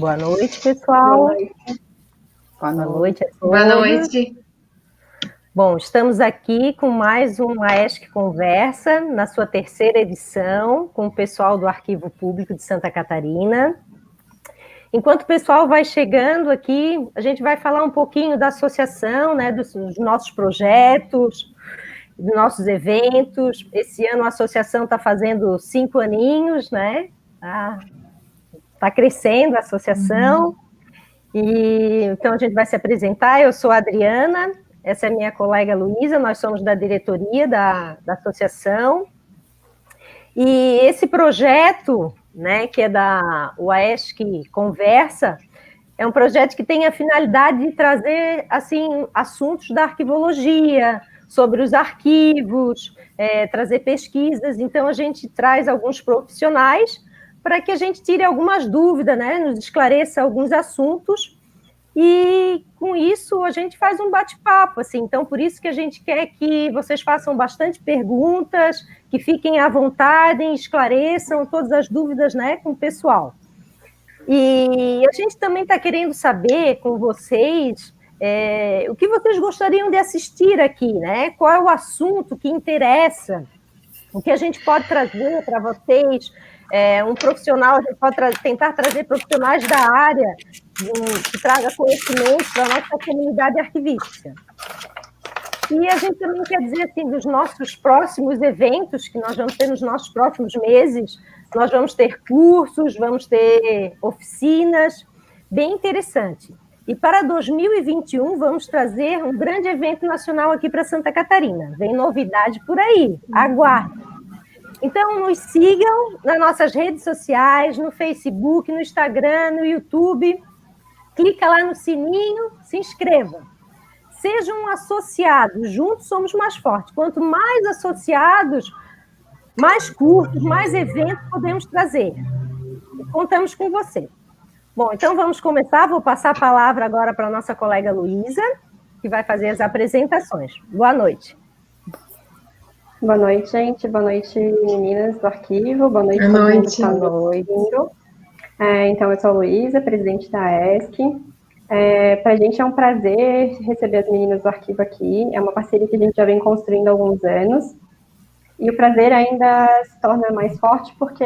Boa noite, Boa pessoal. noite. Boa noite a todos. Boa noite. Bom, estamos aqui com mais um AESC Conversa, na sua terceira edição, com o pessoal do Arquivo Público de Santa Catarina. Enquanto o pessoal vai chegando aqui, a gente vai falar um pouquinho da associação, né, dos nossos projetos, dos nossos eventos. Esse ano a associação está fazendo 5 aninhos, né? Tá crescendo a associação. E então a gente vai se apresentar. Eu sou a Adriana, essa é a minha colega Luísa, nós somos da diretoria da associação. E esse projeto, né, que é da UAESC Conversa, é um projeto que tem a finalidade de trazer assim, assuntos da arquivologia, sobre os arquivos, trazer pesquisas. Então a gente traz alguns profissionais para que a gente tire algumas dúvidas, né, nos esclareça alguns assuntos, e com isso a gente faz um bate-papo, assim. Então por isso que a gente quer que vocês façam bastante perguntas, que fiquem à vontade, esclareçam todas as dúvidas, né, com o pessoal. E a gente também está querendo saber com vocês o que vocês gostariam de assistir aqui, né? Qual é o assunto que interessa, o que a gente pode trazer para vocês. Um profissional, a gente pode tentar trazer profissionais da área que traga conhecimento para a nossa comunidade arquivística. E a gente também quer dizer, assim, dos nossos próximos eventos, que nós vamos ter nos nossos próximos meses. Nós vamos ter cursos, vamos ter oficinas, bem interessante. E para 2021, vamos trazer um grande evento nacional aqui para Santa Catarina. Vem novidade por aí, aguardem. Então, nos sigam nas nossas redes sociais, no Facebook, no Instagram, no YouTube. Clica lá no sininho, se inscreva. Sejam associados, juntos somos mais fortes. Quanto mais associados, mais cursos, mais eventos podemos trazer. Contamos com você. Bom, então vamos começar. Vou passar a palavra agora para a nossa colega Luísa, que vai fazer as apresentações. Boa noite. Boa noite, gente. Boa noite, meninas do arquivo. Boa noite a todo mundo que está nos ouvindo. Então, eu sou a Luísa, presidente da ESC. Para a gente é um prazer receber as meninas do arquivo aqui. É uma parceria que a gente já vem construindo há alguns anos. E o prazer ainda se torna mais forte porque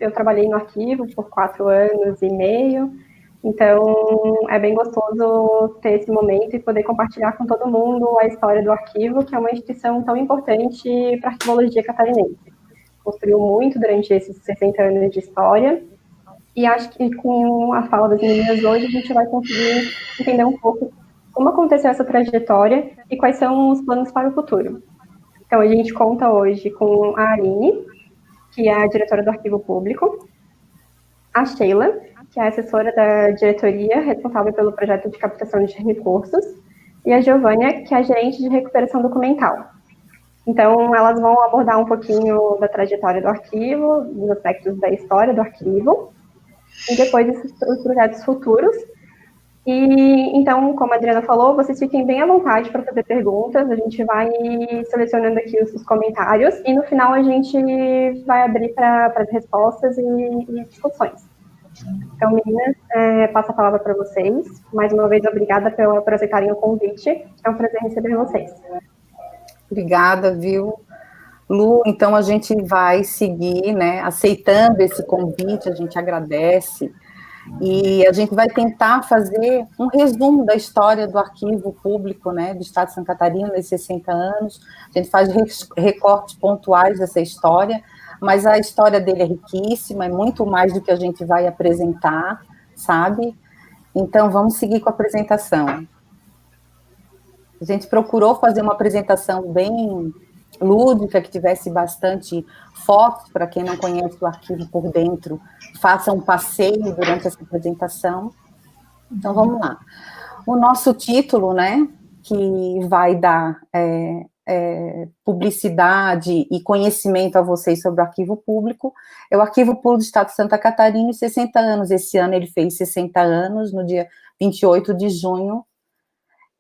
eu trabalhei no arquivo por 4 anos e meio. Então, é bem gostoso ter esse momento e poder compartilhar com todo mundo a história do arquivo, que é uma instituição tão importante para a arquivologia catarinense. Construiu muito durante esses 60 anos de história, e acho que com a fala das meninas hoje a gente vai conseguir entender um pouco como aconteceu essa trajetória e quais são os planos para o futuro. Então, a gente conta hoje com a Aline, que é a diretora do Arquivo Público, a Sheila, que é a assessora da diretoria responsável pelo projeto de captação de recursos, e a Giovânia, que é a gerente de recuperação documental. Então, elas vão abordar um pouquinho da trajetória do arquivo, dos aspectos da história do arquivo, e depois os projetos futuros. E, então, como a Adriana falou, vocês fiquem bem à vontade para fazer perguntas, a gente vai selecionando aqui os comentários, e no final a gente vai abrir para as respostas e discussões. Então, meninas, passo a palavra para vocês. Mais uma vez, obrigada por aceitarem o convite. É um prazer receber vocês. Obrigada, viu, Lu? Então, a gente vai seguir, né, aceitando esse convite, a gente agradece, e a gente vai tentar fazer um resumo da história do Arquivo Público, né, do Estado de Santa Catarina, nesses 60 anos. A gente faz recortes pontuais dessa história, mas a história dele é riquíssima, é muito mais do que a gente vai apresentar, sabe? Então, vamos seguir com a apresentação. A gente procurou fazer uma apresentação bem lúdica, que tivesse bastante fotos, para quem não conhece o arquivo por dentro, faça um passeio durante essa apresentação. Então, vamos lá. O nosso título, né, que vai dar publicidade e conhecimento a vocês sobre o Arquivo Público, é o Arquivo Público do Estado de Santa Catarina, 60 anos. Esse ano ele fez 60 anos, no dia 28 de junho,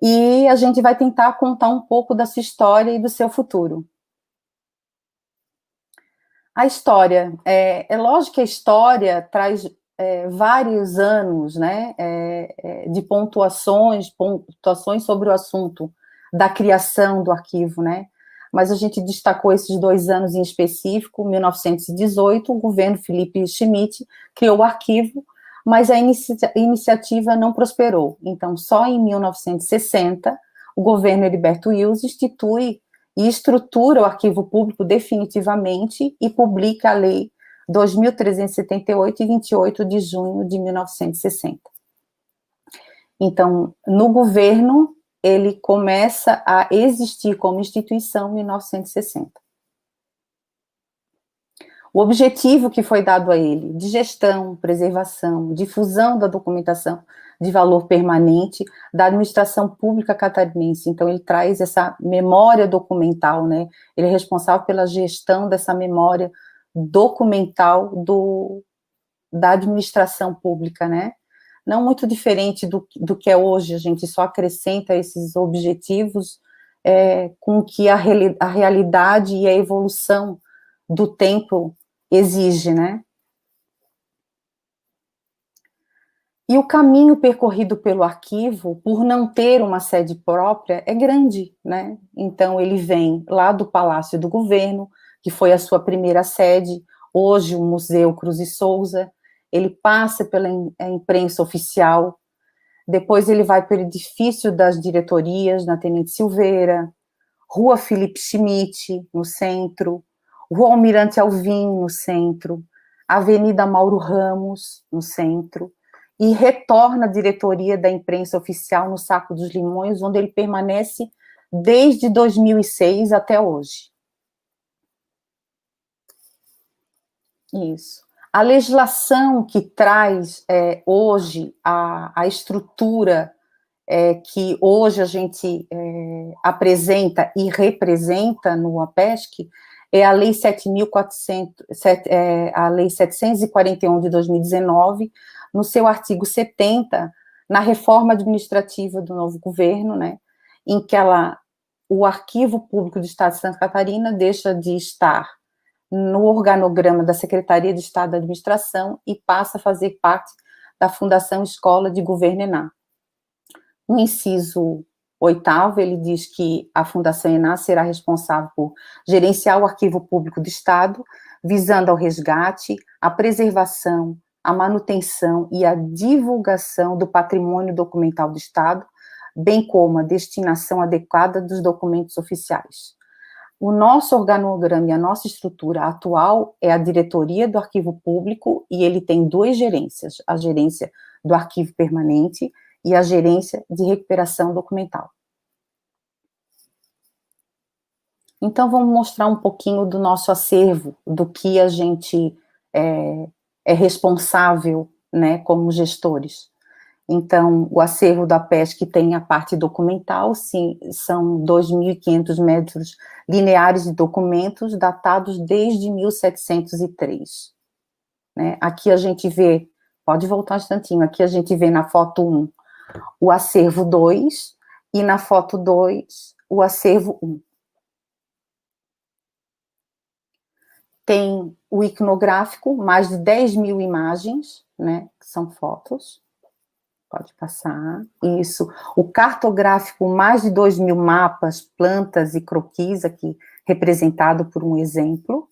e a gente vai tentar contar um pouco da sua história e do seu futuro. A história, é lógico que a história traz vários anos, né, de pontuações sobre o assunto da criação do arquivo, né, mas a gente destacou esses 2 anos em específico. 1918, o governo Felipe Schmidt criou o arquivo, mas a iniciativa não prosperou. Então, só em 1960, o governo Heriberto Wilson institui e estrutura o arquivo público definitivamente e publica a Lei 2.378, e 28 de junho de 1960. Então, no governo, ele começa a existir como instituição em 1960. O objetivo que foi dado a ele, de gestão, preservação, difusão da documentação de valor permanente da administração pública catarinense. Então, ele traz essa memória documental, né? Ele é responsável pela gestão dessa memória documental da administração pública, né? Não muito diferente do que é hoje, a gente só acrescenta esses objetivos com que a realidade e a evolução do tempo exige, né? E o caminho percorrido pelo arquivo, por não ter uma sede própria, é grande, né? Então, ele vem lá do Palácio do Governo, que foi a sua primeira sede, hoje o Museu Cruz e Souza. Ele passa pela imprensa oficial, depois ele vai pelo edifício das diretorias, na Tenente Silveira, Rua Felipe Schmidt, no centro, Rua Almirante Alvim, no centro, Avenida Mauro Ramos, no centro, e retorna à diretoria da imprensa oficial no Saco dos Limões, onde ele permanece desde 2006 até hoje. Isso. A legislação que traz hoje a estrutura que hoje a gente apresenta e representa no APESC é a Lei 741 de 2019, no seu artigo 70, na reforma administrativa do novo governo, né, em que o Arquivo Público do Estado de Santa Catarina deixa de estar no organograma da Secretaria de Estado da Administração e passa a fazer parte da Fundação Escola de Governo ENA. No inciso 8º, ele diz que a Fundação ENA será responsável por gerenciar o Arquivo Público do Estado, visando ao resgate, a preservação, a manutenção e a divulgação do patrimônio documental do Estado, bem como a destinação adequada dos documentos oficiais. O nosso organograma e a nossa estrutura atual é a diretoria do Arquivo Público, e ele tem 2 gerências, a gerência do Arquivo Permanente e a gerência de recuperação documental. Então, vamos mostrar um pouquinho do nosso acervo, do que a gente é responsável, né, como gestores. Então, o acervo da APESC tem a parte documental, sim, são 2.500 metros lineares de documentos datados desde 1703. Né? Aqui a gente vê, pode voltar um instantinho, aqui a gente vê na foto 1 o acervo 2 e na foto 2 o acervo 1. Tem o iconográfico, mais de 10.000 imagens, né, que são fotos. Pode passar, isso. O cartográfico, mais de 2.000 mapas, plantas e croquis, aqui representado por um exemplo.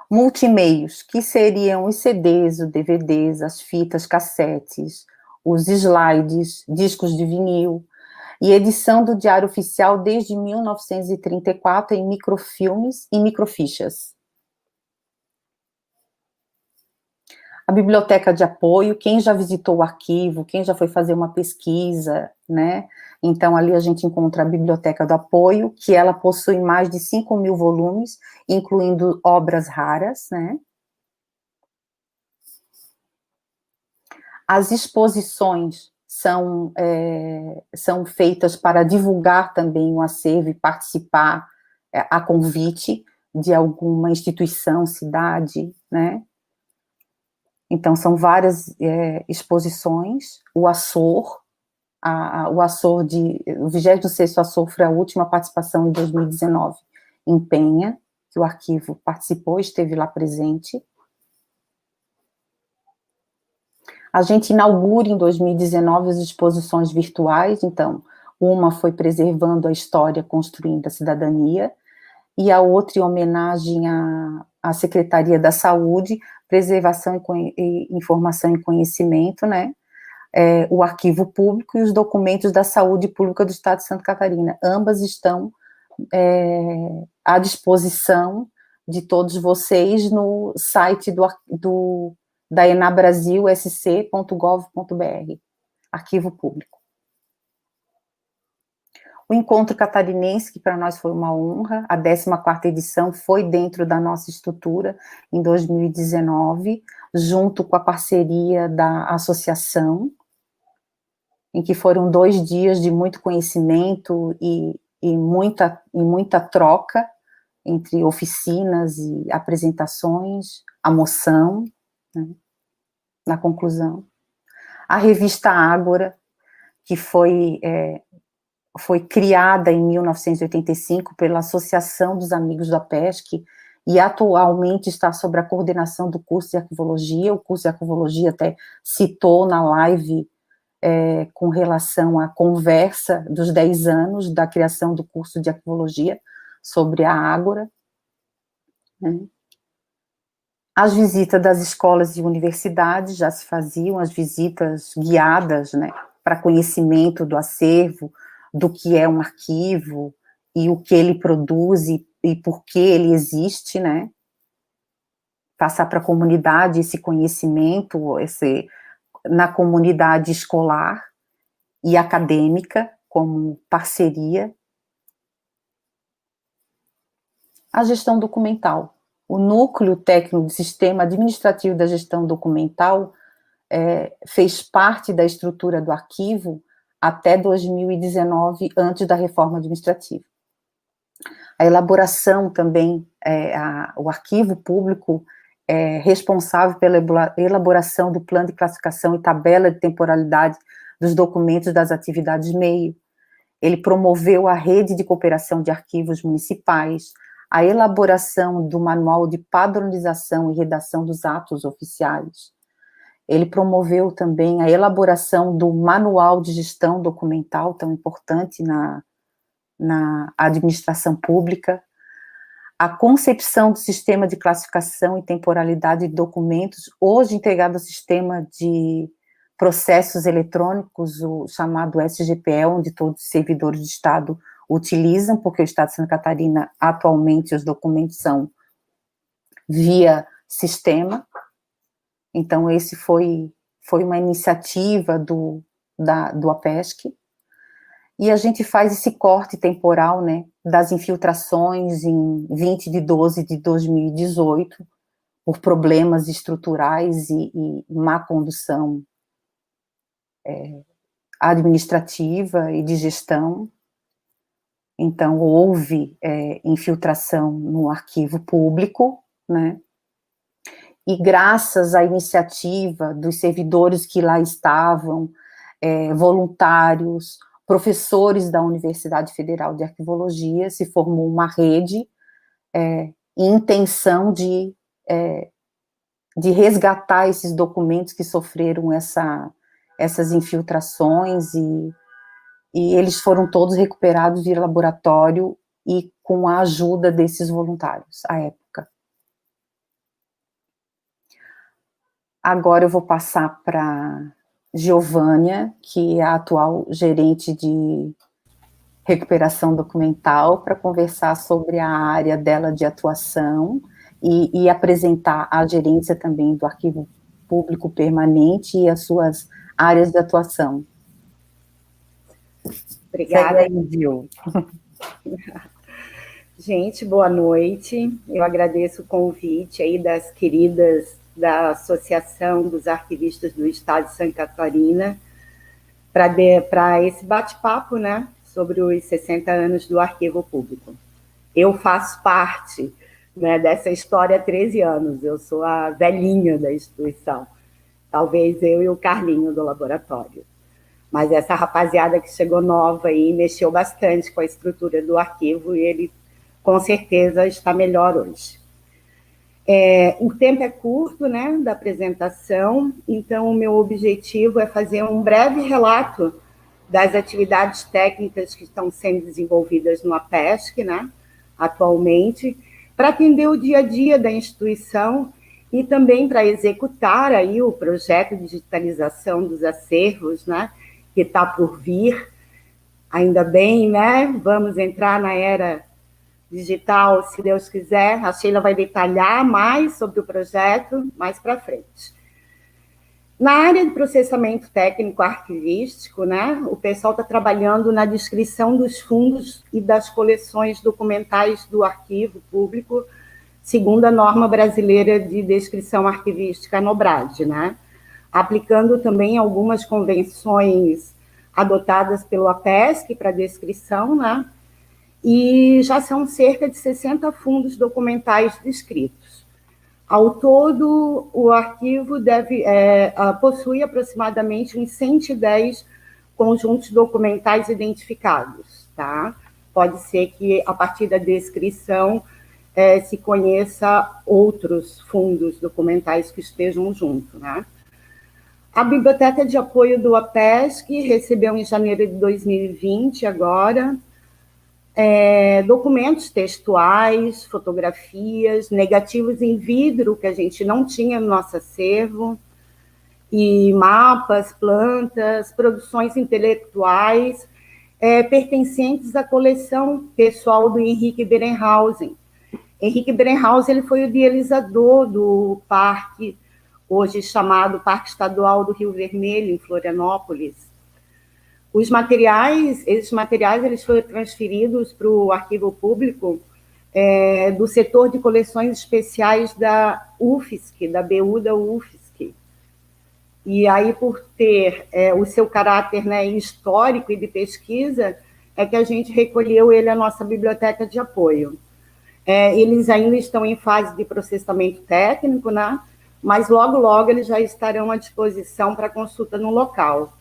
Multimeios, que seriam os CDs, os DVDs, as fitas cassetes, os slides, discos de vinil, e edição do Diário Oficial desde 1934 em microfilmes e microfichas. A biblioteca de apoio, quem já visitou o arquivo, quem já foi fazer uma pesquisa, né? Então, ali a gente encontra a biblioteca do apoio, que ela possui mais de 5.000 volumes, incluindo obras raras, né? As exposições são feitas para divulgar também o acervo e participar a convite de alguma instituição, cidade, né? Então, são várias exposições. O Açor, o 26º Açor foi a última participação em 2019, em Penha, que o arquivo participou, esteve lá presente. A gente inaugura em 2019 as exposições virtuais, então, uma foi Preservando a História, Construindo a Cidadania, e a outra em homenagem à Secretaria da Saúde, Preservação e Informação e Conhecimento, né, o Arquivo Público e os documentos da Saúde Pública do Estado de Santa Catarina. Ambas estão à disposição de todos vocês no site da enabrasilsc.gov.br, Arquivo Público. O Encontro Catarinense, que para nós foi uma honra, a 14ª edição foi dentro da nossa estrutura em 2019, junto com a parceria da associação, em que foram 2 dias de muito conhecimento e muita troca entre oficinas e apresentações, a moção, né, na conclusão. A revista Ágora, que foi criada em 1985 pela Associação dos Amigos da PESC e atualmente está sob a coordenação do curso de Arquivologia. O curso de Arquivologia até citou na live com relação à conversa dos 10 anos da criação do curso de Arquivologia sobre a Ágora, né? As visitas das escolas e universidades já se faziam, as visitas guiadas, né, para conhecimento do acervo, do que é um arquivo, e o que ele produz, e por que ele existe, né, passar para a comunidade esse conhecimento, na comunidade escolar e acadêmica, como parceria. A gestão documental. O núcleo técnico do sistema administrativo da gestão documental fez parte da estrutura do arquivo até 2019, antes da reforma administrativa. A elaboração também, o arquivo público é responsável pela elaboração do plano de classificação e tabela de temporalidade dos documentos das atividades meio. Ele promoveu a rede de cooperação de arquivos municipais, a elaboração do manual de padronização e redação dos atos oficiais. Ele promoveu também a elaboração do manual de gestão documental, tão importante na administração pública, a concepção do sistema de classificação e temporalidade de documentos, hoje integrado ao sistema de processos eletrônicos, o chamado SGPE, onde todos os servidores do Estado utilizam, porque o Estado de Santa Catarina, atualmente, os documentos são via sistema. Então, esse foi uma iniciativa do APESC, e a gente faz esse corte temporal, né, das infiltrações em 20 de 12 de 2018, por problemas estruturais e má condução administrativa e de gestão. Então, houve infiltração no arquivo público, né, e graças à iniciativa dos servidores que lá estavam, voluntários, professores da Universidade Federal de Arquivologia, se formou uma rede em intenção de resgatar esses documentos que sofreram essas infiltrações, e eles foram todos recuperados via laboratório e com a ajuda desses voluntários, à época. Agora eu vou passar para Giovânia, que é a atual gerente de recuperação documental, para conversar sobre a área dela de atuação e apresentar a gerência também do Arquivo Público Permanente e as suas áreas de atuação. Obrigada, Gil. Gente, boa noite. Eu agradeço o convite aí das queridas da Associação dos Arquivistas do Estado de Santa Catarina para esse bate-papo, né, sobre os 60 anos do Arquivo Público. Eu faço parte, né, dessa história há 13 anos, eu sou a velhinha da instituição, talvez eu e o Carlinho do laboratório. Mas essa rapaziada que chegou nova aí mexeu bastante com a estrutura do arquivo e ele, com certeza, está melhor hoje. O tempo é curto, né, da apresentação, então o meu objetivo é fazer um breve relato das atividades técnicas que estão sendo desenvolvidas no APESC, né, atualmente, para atender o dia a dia da instituição e também para executar aí o projeto de digitalização dos acervos, né, que está por vir. Ainda bem, né? Vamos entrar na era digital, se Deus quiser. A Sheila vai detalhar mais sobre o projeto mais para frente. Na área de processamento técnico arquivístico, né, o pessoal está trabalhando na descrição dos fundos e das coleções documentais do arquivo público, segundo a norma brasileira de descrição arquivística, a NOBRAD, né, aplicando também algumas convenções adotadas pelo APESC para descrição, né, e já são cerca de 60 fundos documentais descritos. Ao todo, o arquivo possui aproximadamente uns 110 conjuntos documentais identificados, tá? Pode ser que, a partir da descrição, se conheça outros fundos documentais que estejam junto, né? A Biblioteca de Apoio do APESC recebeu em janeiro de 2020, agora, documentos textuais, fotografias, negativos em vidro, que a gente não tinha no nosso acervo, e mapas, plantas, produções intelectuais, pertencentes à coleção pessoal do Henrique Berenhausen. Henrique Berenhausen ele foi o idealizador do parque, hoje chamado Parque Estadual do Rio Vermelho, em Florianópolis. Esses materiais eles foram transferidos para o arquivo público do setor de coleções especiais da UFSC, da BU da UFSC. E aí, por ter o seu caráter, né, histórico e de pesquisa, é que a gente recolheu ele à nossa biblioteca de apoio. Eles ainda estão em fase de processamento técnico, né, mas logo, logo eles já estarão à disposição para consulta no local.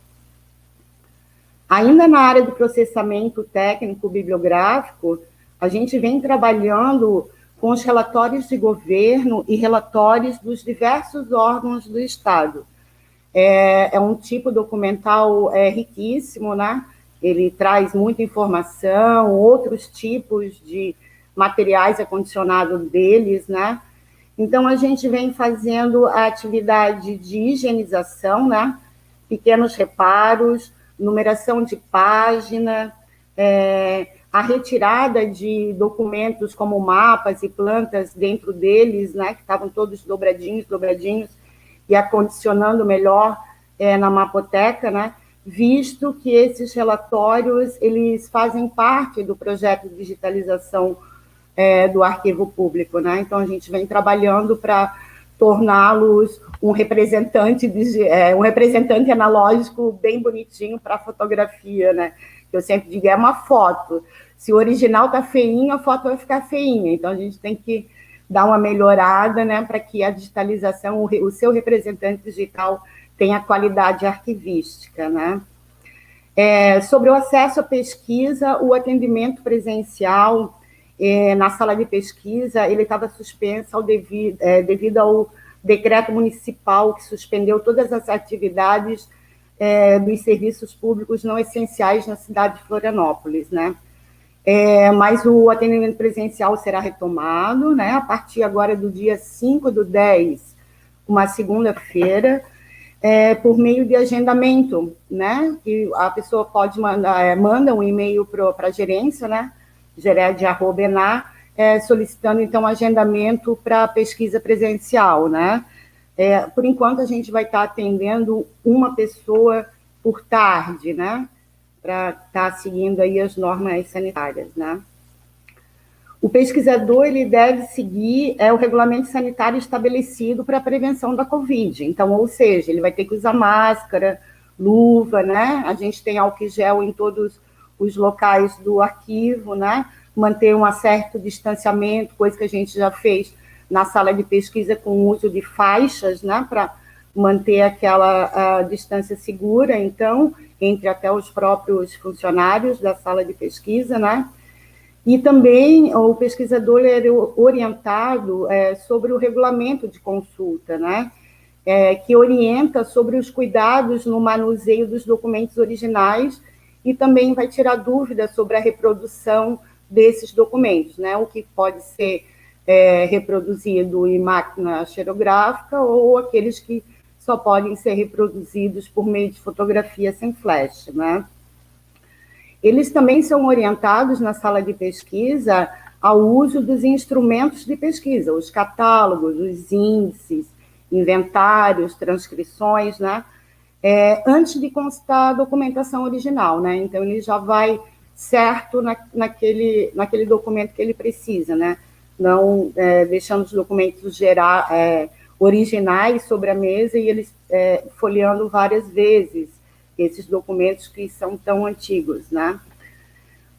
Ainda na área do processamento técnico bibliográfico, a gente vem trabalhando com os relatórios de governo e relatórios dos diversos órgãos do Estado. É um tipo documental riquíssimo, né? Ele traz muita informação, outros tipos de materiais acondicionados deles, né? Então, a gente vem fazendo a atividade de higienização, né? Pequenos reparos, numeração de página, a retirada de documentos como mapas e plantas dentro deles, né, que estavam todos dobradinhos, e acondicionando melhor na mapoteca, né, visto que esses relatórios eles fazem parte do projeto de digitalização do arquivo público, né? Então, a gente vem trabalhando para torná-los um representante analógico bem bonitinho para a fotografia, né? Eu sempre digo, é uma foto. Se o original está feinho, a foto vai ficar feinha. Então, a gente tem que dar uma melhorada, né, para que a digitalização, o seu representante digital tenha qualidade arquivística, né? Sobre o acesso à pesquisa, o atendimento presencial na sala de pesquisa, ele estava suspenso devido ao decreto municipal que suspendeu todas as atividades dos serviços públicos não essenciais na cidade de Florianópolis, né? Mas o atendimento presencial será retomado, né? A partir agora do dia 5/10, uma segunda-feira, por meio de agendamento, né? Que a pessoa pode manda um e-mail para a gerência, né? gered@enar, solicitando, então, agendamento para pesquisa presencial, né? Por enquanto, a gente vai estar atendendo uma pessoa por tarde, né? Para estar seguindo aí as normas sanitárias, né? O pesquisador, ele deve seguir o regulamento sanitário estabelecido para a prevenção da Covid. Então, ou seja, ele vai ter que usar máscara, luva, né? A gente tem álcool gel em todos os locais do arquivo, né? Manter um certo distanciamento, coisa que a gente já fez na sala de pesquisa com o uso de faixas, né? Para manter aquela distância segura, então, entre até os próprios funcionários da sala de pesquisa, né? E também o pesquisador era orientado sobre o regulamento de consulta, né? Que orienta sobre os cuidados no manuseio dos documentos originais e também vai tirar dúvidas sobre a reprodução desses documentos, né? O que pode ser reproduzido em máquina xerográfica ou aqueles que só podem ser reproduzidos por meio de fotografia sem flash, né? Eles também são orientados na sala de pesquisa ao uso dos instrumentos de pesquisa, os catálogos, os índices, inventários, transcrições, né? Antes de constar a documentação original, né? Então, ele já vai certo naquele documento que ele precisa, né? Não deixando os documentos originais sobre a mesa e eles folheando várias vezes esses documentos que são tão antigos, né?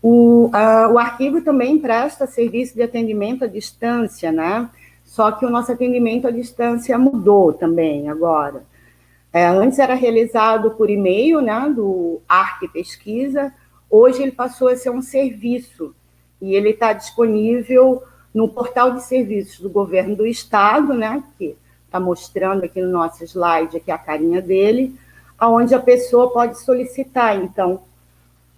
O arquivo também presta serviço de atendimento à distância, né? Só que o nosso atendimento à distância mudou também agora. Antes era realizado por e-mail, né, do Arquipesquisa, hoje ele passou a ser um serviço, e ele está disponível no portal de serviços do Governo do Estado, né, que está mostrando aqui no nosso slide aqui a carinha dele, onde a pessoa pode solicitar, então,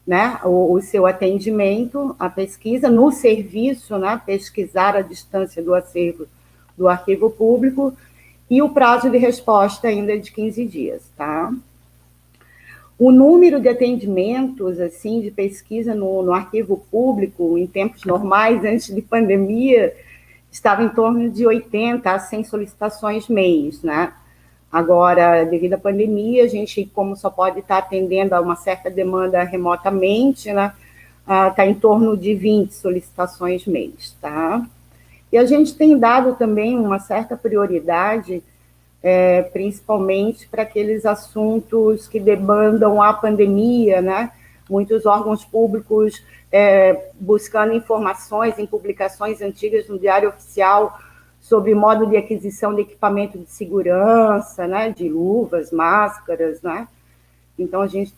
né, o seu atendimento, a pesquisa no serviço, né, pesquisar a distância do acervo do arquivo público, e o prazo de resposta ainda é de 15 dias, tá? O número de atendimentos, assim, de pesquisa no arquivo público, em tempos normais, antes de pandemia, estava em torno de 80 a 100 solicitações mês, né? Agora, devido à pandemia, a gente, como só pode estar atendendo a uma certa demanda remotamente, né, está em torno de 20 solicitações mês, tá? E a gente tem dado também uma certa prioridade, principalmente para aqueles assuntos que demandam a pandemia, né? Muitos órgãos públicos buscando informações em publicações antigas no Diário Oficial sobre modo de aquisição de equipamento de segurança, né, de luvas, máscaras, né? Então, a gente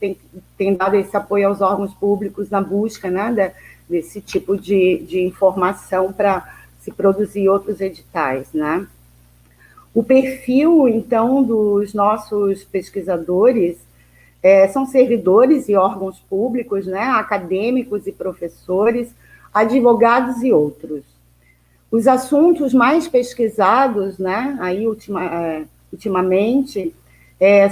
tem dado esse apoio aos órgãos públicos na busca, né, desse tipo de informação para se produzir outros editais, né? O perfil, então, dos nossos pesquisadores são servidores e órgãos públicos, né, acadêmicos e professores, advogados e outros. Os assuntos mais pesquisados, né, aí ultimamente,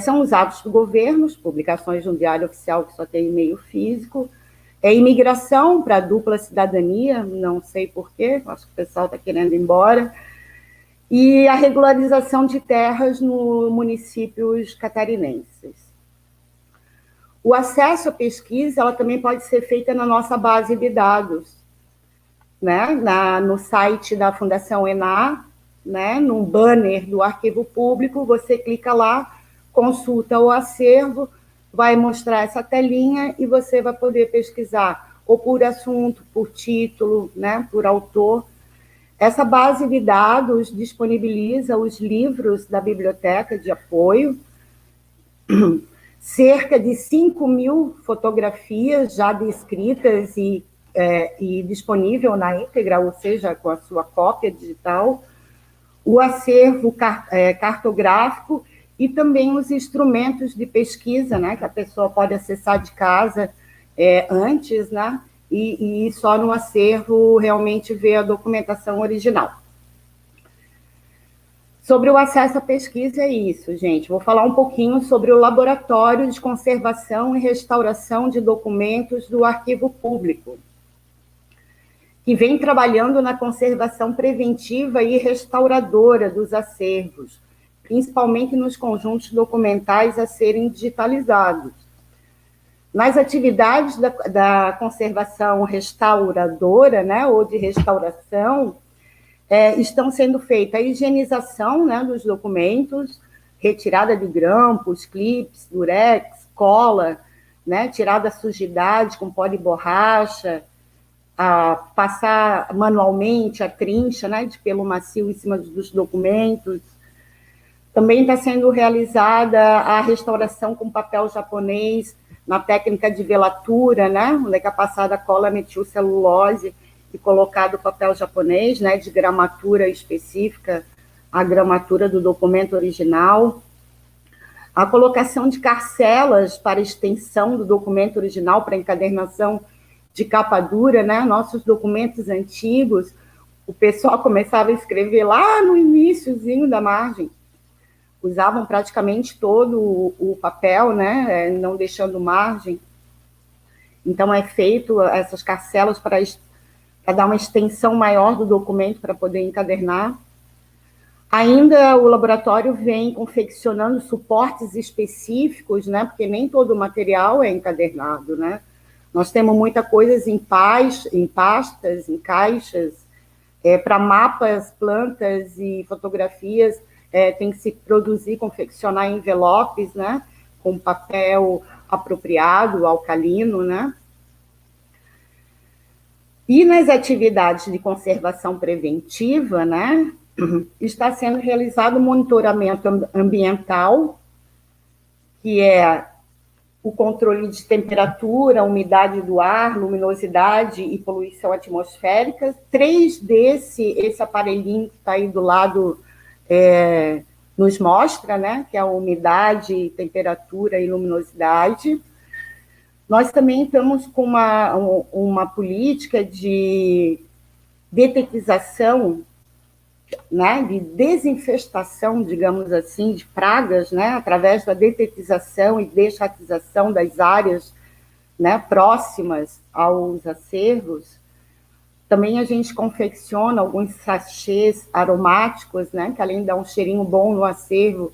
são os atos do governo, publicações no Diário Oficial, que só tem e-mail físico, imigração para dupla cidadania, não sei porquê, acho que o pessoal está querendo ir embora, e a regularização de terras nos municípios catarinenses. O acesso à pesquisa, ela também pode ser feita na nossa base de dados, né, no site da Fundação ENA, né, num banner do arquivo público, você clica lá, consulta o acervo, vai mostrar essa telinha e você vai poder pesquisar ou por assunto, por título, né, por autor. Essa base de dados disponibiliza os livros da biblioteca de apoio, cerca de 5.000 fotografias já descritas e disponível na íntegra, ou seja, com a sua cópia digital, o acervo cartográfico e também os instrumentos de pesquisa, né, que a pessoa pode acessar de casa antes, né, e só no acervo realmente ver a documentação original. Sobre o acesso à pesquisa é isso, gente. Vou falar um pouquinho sobre o Laboratório de Conservação e Restauração de Documentos do Arquivo Público, que vem trabalhando na conservação preventiva e restauradora dos acervos, principalmente nos conjuntos documentais a serem digitalizados. Nas atividades da conservação restauradora, né, ou de restauração, estão sendo feita a higienização, né, dos documentos, retirada de grampos, clips, durex, cola, né, tirada a sujidade com pó de borracha, passar manualmente a trincha, né, de pelo macio em cima dos documentos. Também está sendo realizada a restauração com papel japonês na técnica de velatura, né, onde é passada cola metilcelulose e colocado o papel japonês, né, de gramatura específica, a gramatura do documento original, a colocação de carcelas para extensão do documento original, para encadernação de capa dura, né, nossos documentos antigos, o pessoal começava a escrever lá no iniciozinho da margem, usavam praticamente todo o papel, né, não deixando margem. Então, é feito essas carcelas para dar uma extensão maior do documento para poder encadernar. Ainda o laboratório vem confeccionando suportes específicos, né, porque nem todo o material é encadernado, né. Nós temos muita coisa em pastas, em caixas, para mapas, plantas e fotografias, tem que se produzir, confeccionar envelopes, né, com papel apropriado, alcalino, né? E nas atividades de conservação preventiva, né, está sendo realizado monitoramento ambiental, que é o controle de temperatura, umidade do ar, luminosidade e poluição atmosférica. 3 esse aparelhinho que está aí do lado nos mostra, né, que é a umidade, temperatura e luminosidade. Nós também estamos com uma política de detetização, né, de desinfestação, digamos assim, de pragas, né, através da detetização e deschatização das áreas, né, próximas aos acervos. Também a gente confecciona alguns sachês aromáticos, né, que além de dar um cheirinho bom no acervo,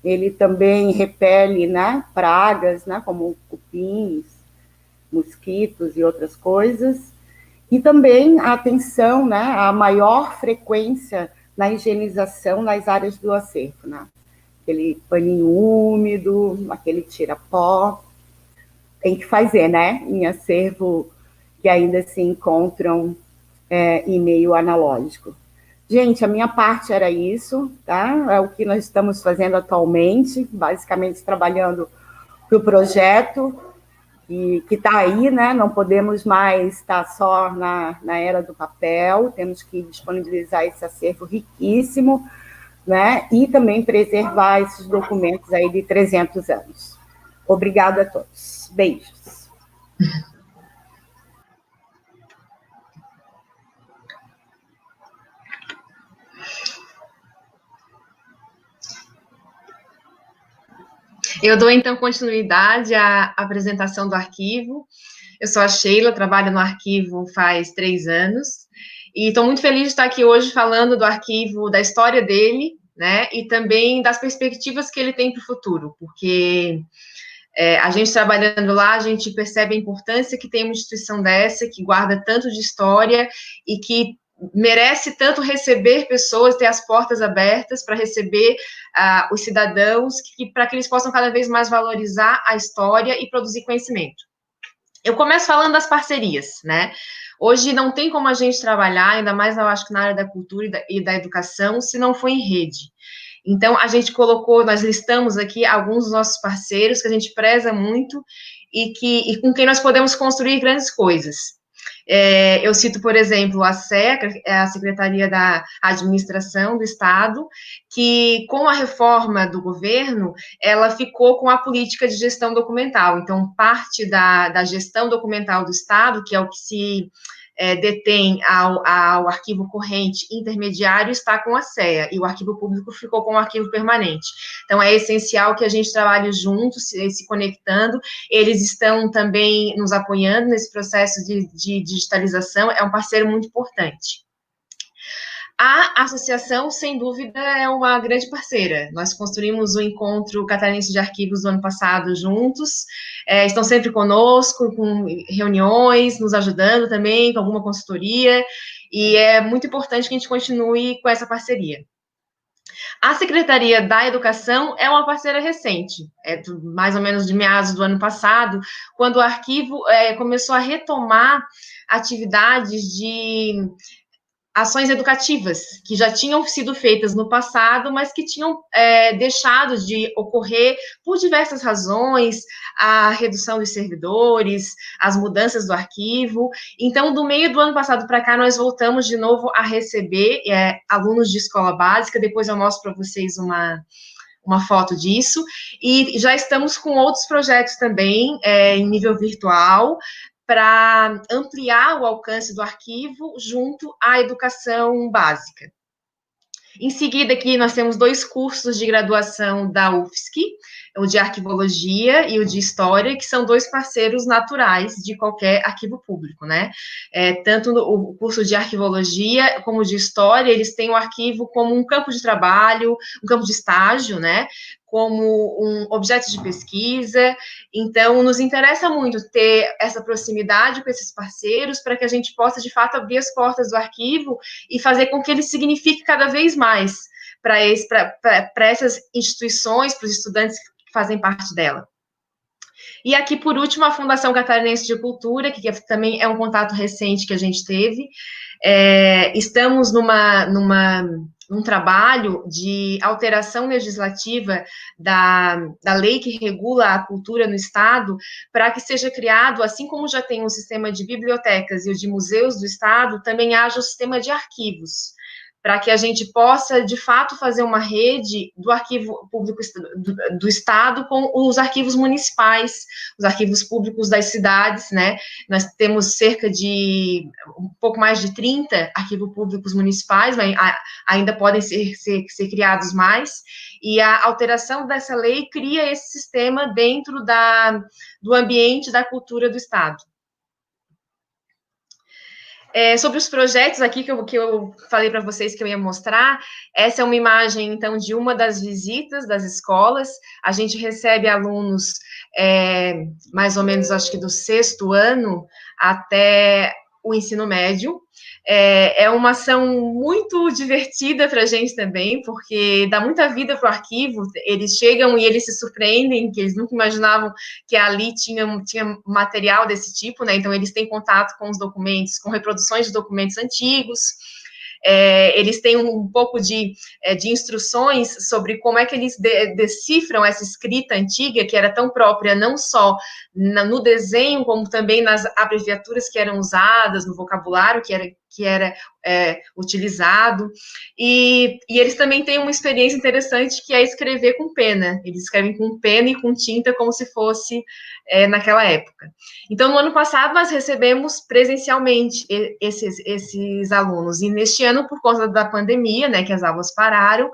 ele também repele, né, pragas, né, como cupins, mosquitos e outras coisas. E também a atenção, né, à maior frequência na higienização nas áreas do acervo, né? Aquele paninho úmido, aquele tira-pó, tem que fazer, né, em acervo que ainda se encontram em meio analógico. Gente, a minha parte era isso, tá? É o que nós estamos fazendo atualmente, basicamente trabalhando para o projeto, que está aí, né? Não podemos mais estar só na era do papel, temos que disponibilizar esse acervo riquíssimo, né? E também preservar esses documentos aí de 300 anos. Obrigada a todos. Beijos. Eu dou, então, continuidade à apresentação do arquivo. Eu sou a Sheila, trabalho no arquivo faz 3 anos, e estou muito feliz de estar aqui hoje falando do arquivo, da história dele, né, e também das perspectivas que ele tem para o futuro, porque a gente trabalhando lá, a gente percebe a importância que tem uma instituição dessa, que guarda tanto de história e que merece tanto receber pessoas, ter as portas abertas para receber os cidadãos, para que eles possam cada vez mais valorizar a história e produzir conhecimento. Eu começo falando das parcerias, né? Hoje não tem como a gente trabalhar, ainda mais, eu acho que na área da cultura e da educação, se não for em rede. Então, a gente nós listamos aqui alguns dos nossos parceiros que a gente preza muito e com quem nós podemos construir grandes coisas. Eu cito, por exemplo, a SEA, a Secretaria da Administração do Estado, que, com a reforma do governo, ela ficou com a política de gestão documental. Então, parte da gestão documental do Estado, que é o que se detém ao arquivo corrente intermediário, está com a SEA, e o arquivo público ficou com o arquivo permanente. Então, é essencial que a gente trabalhe juntos, se conectando. Eles estão também nos apoiando nesse processo de digitalização, é um parceiro muito importante. A associação, sem dúvida, é uma grande parceira. Nós construímos o Encontro Catarinense de Arquivos do ano passado juntos, estão sempre conosco, com reuniões, nos ajudando também, com alguma consultoria, e é muito importante que a gente continue com essa parceria. A Secretaria da Educação é uma parceira recente, mais ou menos de meados do ano passado, quando o arquivo começou a retomar atividades de ações educativas que já tinham sido feitas no passado, mas que tinham deixado de ocorrer por diversas razões, a redução dos servidores, as mudanças do arquivo. Então, do meio do ano passado para cá, nós voltamos de novo a receber alunos de escola básica. Depois eu mostro para vocês uma foto disso, e já estamos com outros projetos também, em nível virtual, para ampliar o alcance do arquivo junto à educação básica. Em seguida, aqui nós temos 2 cursos de graduação da UFSC, o de arquivologia e o de história, que são 2 parceiros naturais de qualquer arquivo público, né? Tanto o curso de arquivologia como o de história, eles têm o arquivo como um campo de trabalho, um campo de estágio, né? Como um objeto de pesquisa. Então, nos interessa muito ter essa proximidade com esses parceiros para que a gente possa, de fato, abrir as portas do arquivo e fazer com que ele signifique cada vez mais para essas instituições, para os estudantes que fazem parte dela. E aqui, por último, a Fundação Catarinense de Cultura, que também é um contato recente que a gente teve. Estamos num trabalho de alteração legislativa da lei que regula a cultura no Estado, para que seja criado, assim como já tem um sistema de bibliotecas e o de museus do Estado, também haja o sistema de arquivos, para que a gente possa, de fato, fazer uma rede do arquivo público do Estado com os arquivos municipais, os arquivos públicos das cidades, né? Nós temos cerca de um pouco mais de 30 arquivos públicos municipais, mas ainda podem ser criados mais, e a alteração dessa lei cria esse sistema dentro do ambiente da cultura do Estado. Sobre os projetos aqui que eu falei para vocês que eu ia mostrar, essa é uma imagem, então, de uma das visitas das escolas. A gente recebe alunos, mais ou menos, acho que do 6º ano até o ensino médio. É uma ação muito divertida para a gente também, porque dá muita vida para o arquivo. Eles chegam e eles se surpreendem, que eles nunca imaginavam que ali tinha material desse tipo, né? Então, eles têm contato com os documentos, com reproduções de documentos antigos. Eles têm um pouco de instruções sobre como é que eles decifram essa escrita antiga, que era tão própria, não só no desenho, como também nas abreviaturas que eram usadas, no vocabulário que era utilizado, e eles também têm uma experiência interessante, que é escrever com pena. Eles escrevem com pena e com tinta, como se fosse naquela época. Então, no ano passado, nós recebemos presencialmente esses alunos, e neste ano, por conta da pandemia, né, que as aulas pararam,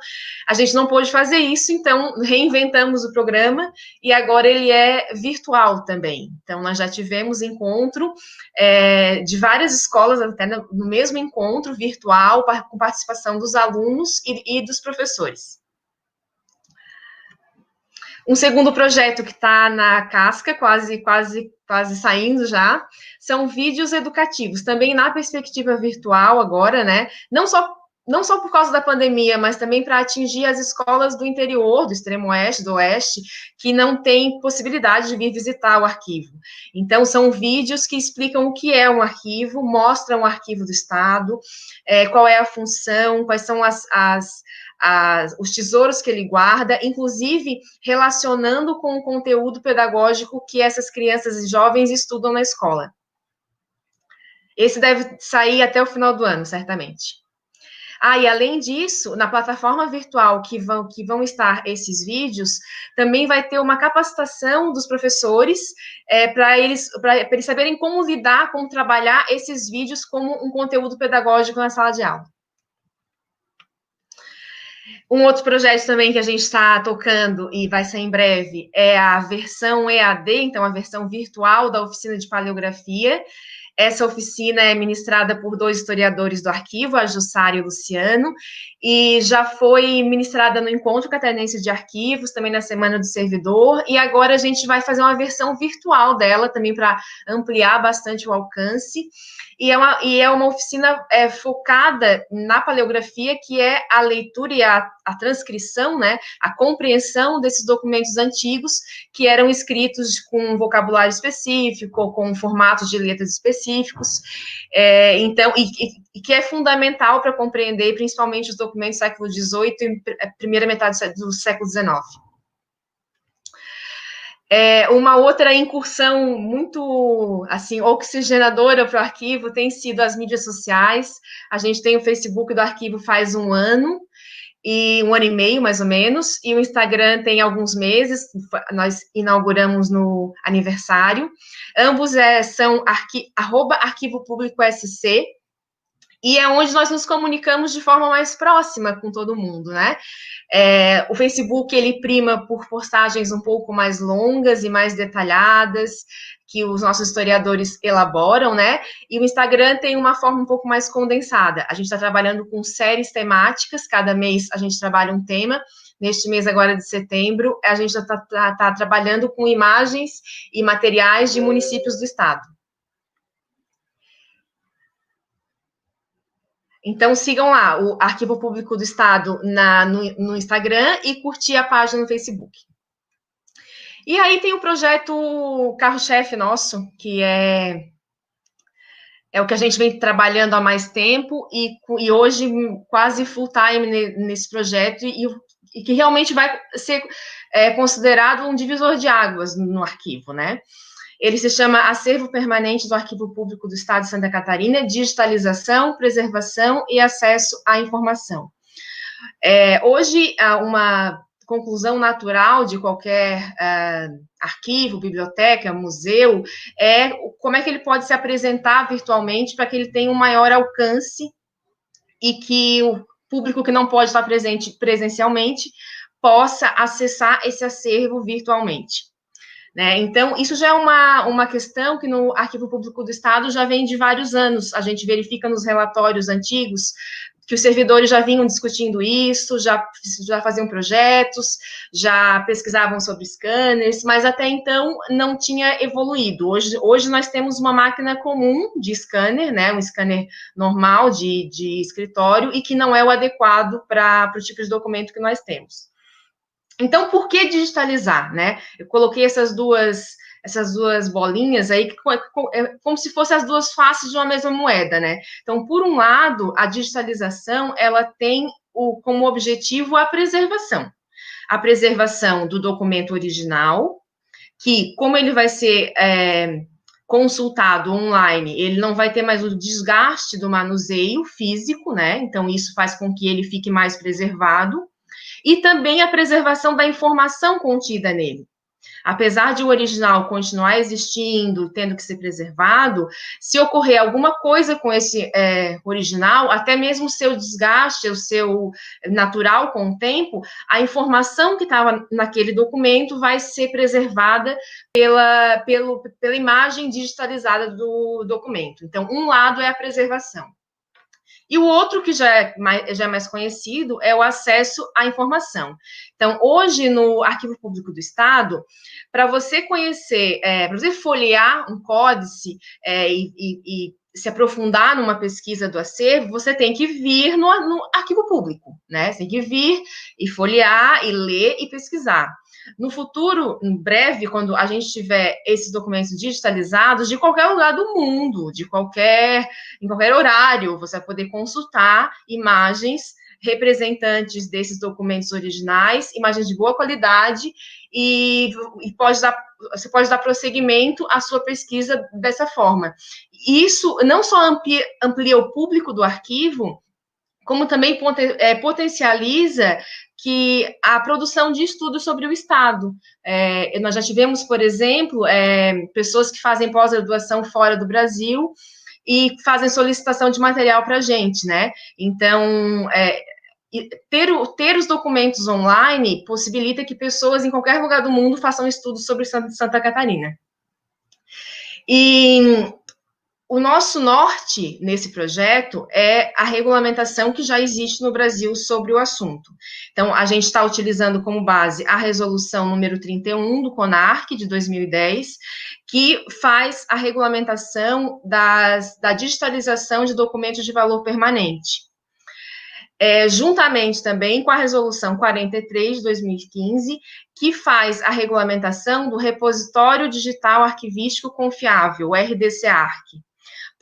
a gente não pôde fazer isso, então reinventamos o programa, e agora ele é virtual também. Então, nós já tivemos encontro de várias escolas, até no mesmo encontro virtual, com participação dos alunos e dos professores. Um segundo projeto que está na casca, quase saindo já, são vídeos educativos, também na perspectiva virtual agora, né? Não só por causa da pandemia, mas também para atingir as escolas do interior, do extremo oeste, do oeste, que não têm possibilidade de vir visitar o arquivo. Então, são vídeos que explicam o que é um arquivo, mostram o arquivo do Estado, qual é a função, quais são os tesouros que ele guarda, inclusive relacionando com o conteúdo pedagógico que essas crianças e jovens estudam na escola. Esse deve sair até o final do ano, certamente. E além disso, na plataforma virtual que vão estar esses vídeos, também vai ter uma capacitação dos professores para eles saberem como lidar, como trabalhar esses vídeos como um conteúdo pedagógico na sala de aula. Um outro projeto também que a gente está tocando e vai ser em breve é a versão EAD, então a versão virtual da oficina de paleografia. Essa oficina é ministrada por 2 historiadores do arquivo, a Jussara e o Luciano, e já foi ministrada no Encontro Catarinense de Arquivos, também na Semana do Servidor, e agora a gente vai fazer uma versão virtual dela, também para ampliar bastante o alcance, e é uma oficina focada na paleografia, que é a leitura e a transcrição, né, a compreensão desses documentos antigos, que eram escritos com um vocabulário específico, com formatos de letras específicos, específicos, então, e que é fundamental para compreender, principalmente, os documentos do século XVIII e primeira metade do século XIX. Uma outra incursão muito, assim, oxigenadora para o arquivo tem sido as mídias sociais. A gente tem o Facebook do arquivo faz um ano e meio, mais ou menos, e o Instagram tem alguns meses, nós inauguramos no aniversário. Ambos são @arquivo público SC, e é onde nós nos comunicamos de forma mais próxima com todo mundo, né? O Facebook, ele prima por postagens um pouco mais longas e mais detalhadas, que os nossos historiadores elaboram, né? E o Instagram tem uma forma um pouco mais condensada. A gente está trabalhando com séries temáticas, cada mês a gente trabalha um tema. Neste mês agora de setembro, a gente já está trabalhando com imagens e materiais de municípios do estado. Então, sigam lá o Arquivo Público do Estado no Instagram e curtir a página no Facebook. E aí tem o projeto carro-chefe nosso, que é o que a gente vem trabalhando há mais tempo e hoje quase full-time nesse projeto e que realmente vai ser considerado um divisor de águas no arquivo, né? Ele se chama Acervo Permanente do Arquivo Público do Estado de Santa Catarina, Digitalização, Preservação e Acesso à Informação. Hoje, uma conclusão natural de qualquer arquivo, biblioteca, museu, é como é que ele pode se apresentar virtualmente para que ele tenha um maior alcance e que o público que não pode estar presente presencialmente possa acessar esse acervo virtualmente. Né? Então, isso já é uma questão que no Arquivo Público do Estado já vem de vários anos. A gente verifica nos relatórios antigos que os servidores já vinham discutindo isso, já faziam projetos, já pesquisavam sobre scanners, mas até então não tinha evoluído. Hoje nós temos uma máquina comum de scanner, né, um scanner normal de escritório, e que não é o adequado para o tipo de documento que nós temos. Então, por que digitalizar, né? Eu coloquei essas duas bolinhas aí, que é como se fossem as duas faces de uma mesma moeda, né? Então, por um lado, a digitalização, ela tem como objetivo a preservação do documento original, que, como ele vai ser consultado online, ele não vai ter mais o desgaste do manuseio físico, né? Então, isso faz com que ele fique mais preservado, e também a preservação da informação contida nele. Apesar de o original continuar existindo, tendo que ser preservado, se ocorrer alguma coisa com esse original, até mesmo o seu desgaste, o seu natural com o tempo, a informação que estava naquele documento vai ser preservada pela imagem digitalizada do documento. Então, um lado é a preservação. E o outro, que já é mais conhecido, é o acesso à informação. Então, hoje, no Arquivo Público do Estado, para você conhecer, para você folhear um códice e se aprofundar numa pesquisa do acervo, você tem que vir no arquivo público, né? Você tem que vir e folhear, e ler e pesquisar. No futuro, em breve, quando a gente tiver esses documentos digitalizados, de qualquer lugar do mundo, em qualquer horário, você vai poder consultar imagens representantes desses documentos originais, imagens de boa qualidade, e você pode dar prosseguimento à sua pesquisa dessa forma. Isso não só amplia o público do arquivo, como também potencializa que a produção de estudos sobre o Estado. Nós já tivemos, por exemplo, pessoas que fazem pós-graduação fora do Brasil e fazem solicitação de material para a gente, né? Então, ter os documentos online possibilita que pessoas em qualquer lugar do mundo façam estudos sobre Santa Catarina. E o nosso norte nesse projeto é a regulamentação que já existe no Brasil sobre o assunto. Então, a gente está utilizando como base a resolução número 31 do CONARC, de 2010, que faz a regulamentação da digitalização de documentos de valor permanente. Juntamente também com a resolução 43 de 2015, que faz a regulamentação do Repositório Digital Arquivístico Confiável, o RDC-ARC.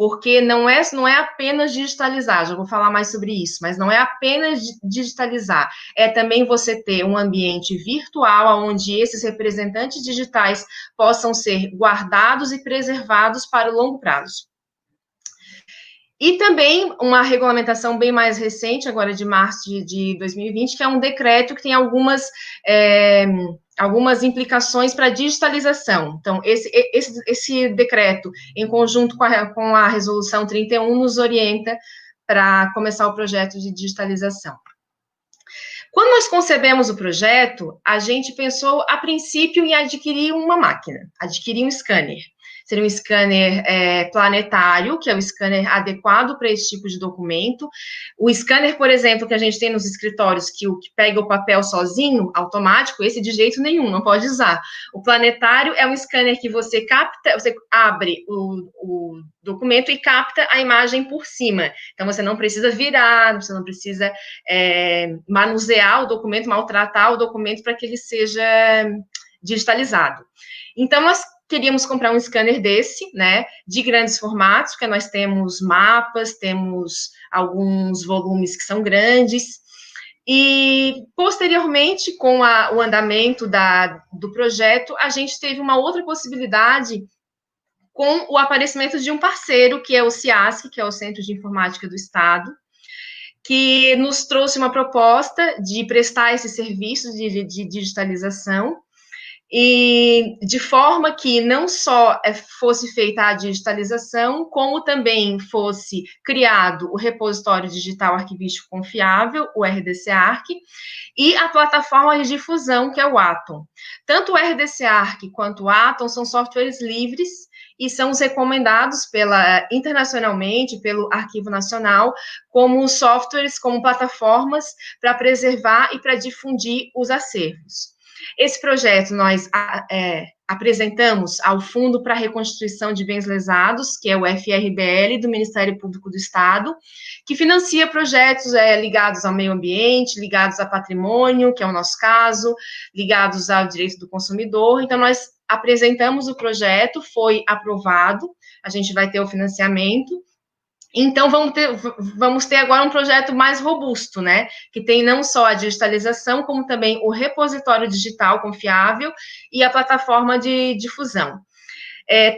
porque não é apenas digitalizar, já vou falar mais sobre isso, mas não é apenas digitalizar, é também você ter um ambiente virtual onde esses representantes digitais possam ser guardados e preservados para o longo prazo. E também uma regulamentação bem mais recente, agora de março de 2020, que é um decreto que tem algumas implicações para a digitalização. Então, esse decreto, em conjunto com a resolução 31, nos orienta para começar o projeto de digitalização. Quando nós concebemos o projeto, a gente pensou, a princípio, em adquirir uma máquina, adquirir um scanner. Seria um scanner planetário, que é o scanner adequado para esse tipo de documento. O scanner, por exemplo, que a gente tem nos escritórios, que pega o papel sozinho, automático, esse de jeito nenhum, não pode usar. O planetário é um scanner que você capta, você abre o documento e capta a imagem por cima. Então, você não precisa virar, você não precisa manusear o documento, maltratar o documento para que ele seja digitalizado. Então, nós queríamos comprar um scanner desse, né, de grandes formatos, porque nós temos mapas, temos alguns volumes que são grandes, e, posteriormente, com o andamento do projeto, a gente teve uma outra possibilidade com o aparecimento de um parceiro, que é o CIASC, que é o Centro de Informática do Estado, que nos trouxe uma proposta de prestar esse serviço de digitalização, e de forma que não só fosse feita a digitalização, como também fosse criado o repositório digital arquivístico confiável, o RDC-ARC, e a plataforma de difusão, que é o Atom. Tanto o RDC-ARC quanto o Atom são softwares livres e são os recomendados internacionalmente, pelo Arquivo Nacional, como softwares, como plataformas para preservar e para difundir os acervos. Esse projeto nós apresentamos ao Fundo para a Reconstituição de Bens Lesados, que é o FRBL, do Ministério Público do Estado, que financia projetos ligados ao meio ambiente, ligados a patrimônio, que é o nosso caso, ligados ao direito do consumidor. Então, nós apresentamos o projeto, foi aprovado, a gente vai ter o financiamento. Então, vamos ter agora um projeto mais robusto, né? Que tem não só a digitalização, como também o repositório digital confiável e a plataforma de difusão.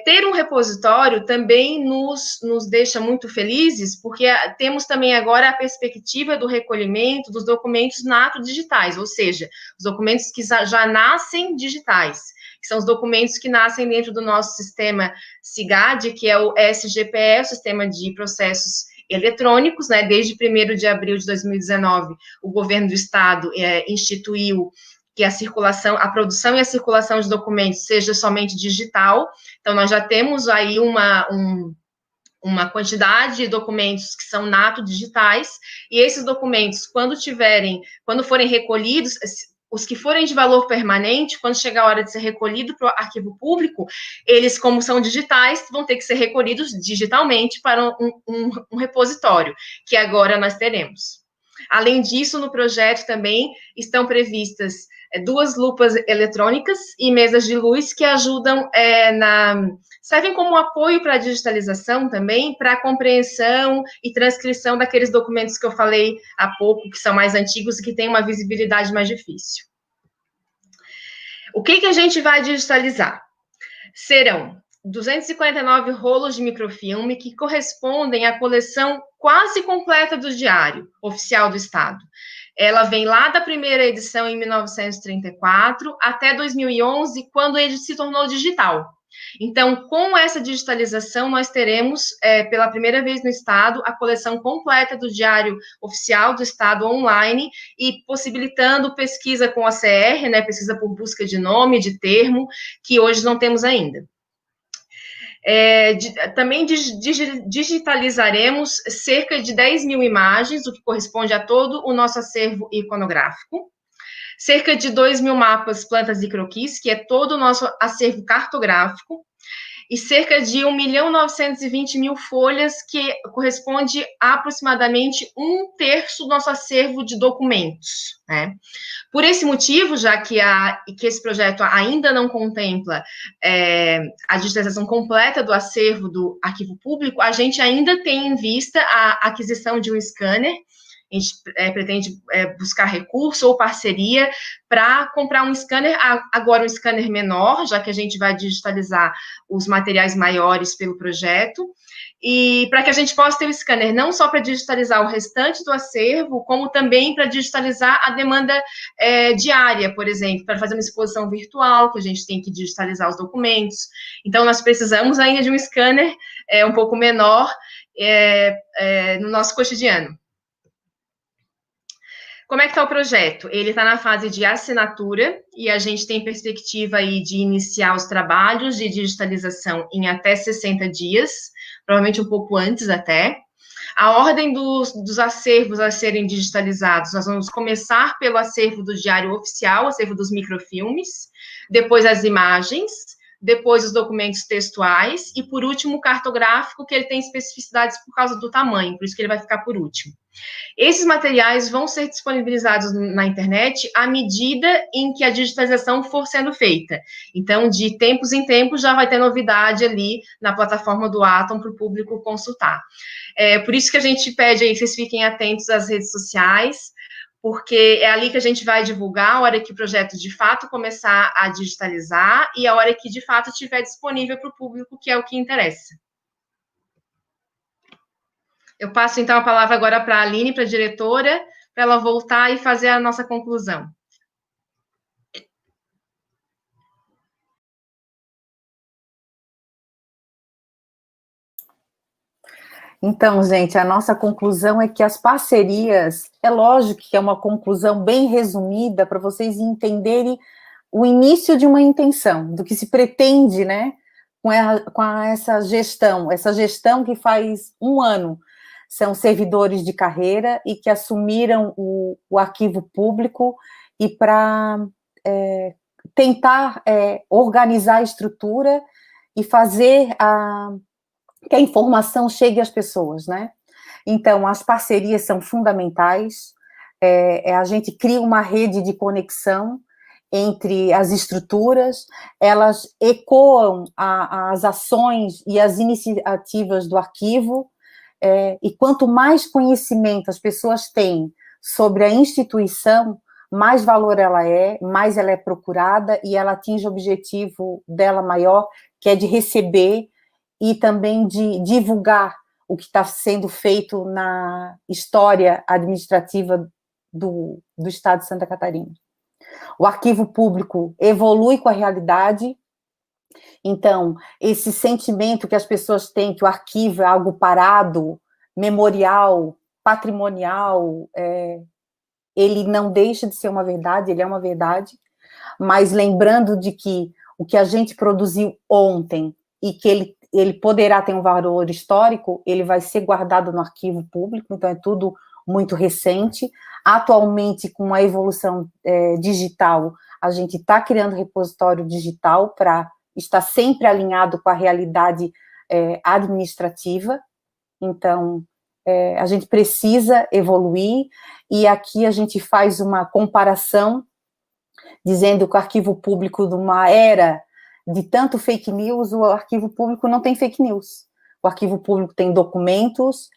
Ter um repositório também nos deixa muito felizes, porque temos também agora a perspectiva do recolhimento dos documentos nato digitais, ou seja, os documentos que já nascem digitais, que são os documentos que nascem dentro do nosso sistema SIGAD, que é o SGPE, o Sistema de Processos Eletrônicos, né? Desde 1º de abril de 2019, o governo do estado instituiu que a produção e a circulação de documentos seja somente digital. Então, nós já temos aí uma quantidade de documentos que são nato digitais, e esses documentos, quando forem recolhidos, os que forem de valor permanente, quando chegar a hora de ser recolhido para o arquivo público, eles, como são digitais, vão ter que ser recolhidos digitalmente para um repositório, que agora nós teremos. Além disso, no projeto também estão previstas 2 lupas eletrônicas e mesas de luz que ajudam servem como apoio para a digitalização também, para a compreensão e transcrição daqueles documentos que eu falei há pouco, que são mais antigos e que têm uma visibilidade mais difícil. O que a gente vai digitalizar? Serão 249 rolos de microfilme que correspondem à coleção quase completa do Diário Oficial do Estado. Ela vem lá da primeira edição, em 1934, até 2011, quando ele se tornou digital. Então, com essa digitalização, nós teremos, pela primeira vez no Estado, a coleção completa do Diário Oficial do Estado online e possibilitando pesquisa com ACR, né, pesquisa por busca de nome, de termo, que hoje não temos ainda. Também digitalizaremos cerca de 10 mil imagens, o que corresponde a todo o nosso acervo iconográfico, cerca de 2 mil mapas, plantas e croquis, que é todo o nosso acervo cartográfico, e cerca de 1.920.000 folhas, que corresponde a aproximadamente 1/3 do nosso acervo de documentos, né? Por esse motivo, já que esse projeto ainda não contempla a digitalização completa do acervo do arquivo público, a gente ainda tem em vista a aquisição de um scanner. A gente pretende buscar recurso ou parceria para comprar um scanner, agora um scanner menor, já que a gente vai digitalizar os materiais maiores pelo projeto, e para que a gente possa ter o scanner não só para digitalizar o restante do acervo, como também para digitalizar a demanda diária, por exemplo, para fazer uma exposição virtual, que a gente tem que digitalizar os documentos. Então, nós precisamos ainda de um scanner um pouco menor no nosso cotidiano. Como é que está o projeto? Ele está na fase de assinatura e a gente tem perspectiva aí de iniciar os trabalhos de digitalização em até 60 dias, provavelmente um pouco antes até. A ordem dos acervos a serem digitalizados, nós vamos começar pelo acervo do Diário Oficial, acervo dos microfilmes, depois as imagens, depois os documentos textuais e, por último, o cartográfico, que ele tem especificidades por causa do tamanho, por isso que ele vai ficar por último. Esses materiais vão ser disponibilizados na internet à medida em que a digitalização for sendo feita. Então, de tempos em tempos, já vai ter novidade ali na plataforma do Atom para o público consultar. Por isso que a gente pede aí que vocês fiquem atentos às redes sociais, porque é ali que a gente vai divulgar a hora que o projeto de fato começar a digitalizar e a hora que de fato estiver disponível para o público, que é o que interessa. Eu passo, então, a palavra agora para a Aline, para a diretora, para ela voltar e fazer a nossa conclusão. Então, gente, a nossa conclusão é que as parcerias, é lógico que é uma conclusão bem resumida para vocês entenderem o início de uma intenção, do que se pretende, né, com essa gestão que faz 1 ano. São servidores de carreira e que assumiram o arquivo público e para tentar organizar a estrutura e fazer que a informação chegue às pessoas, né? Então, as parcerias são fundamentais, a gente cria uma rede de conexão entre as estruturas, elas ecoam as ações e as iniciativas do arquivo, e quanto mais conhecimento as pessoas têm sobre a instituição, mais valor ela é, mais ela é procurada e ela atinge o objetivo dela maior, que é de receber e também de divulgar o que está sendo feito na história administrativa do Estado de Santa Catarina. O arquivo público evolui com a realidade, então, esse sentimento que as pessoas têm que o arquivo é algo parado, memorial, patrimonial, ele não deixa de ser uma verdade, ele é uma verdade, mas lembrando de que o que a gente produziu ontem e que ele poderá ter um valor histórico, ele vai ser guardado no arquivo público, então é tudo muito recente. Atualmente, com a evolução digital, a gente está criando repositório digital para estar sempre alinhado com a realidade administrativa, então a gente precisa evoluir, e aqui a gente faz uma comparação, dizendo que o arquivo público, de uma era de tanto fake news, o arquivo público não tem fake news. O arquivo público tem documentos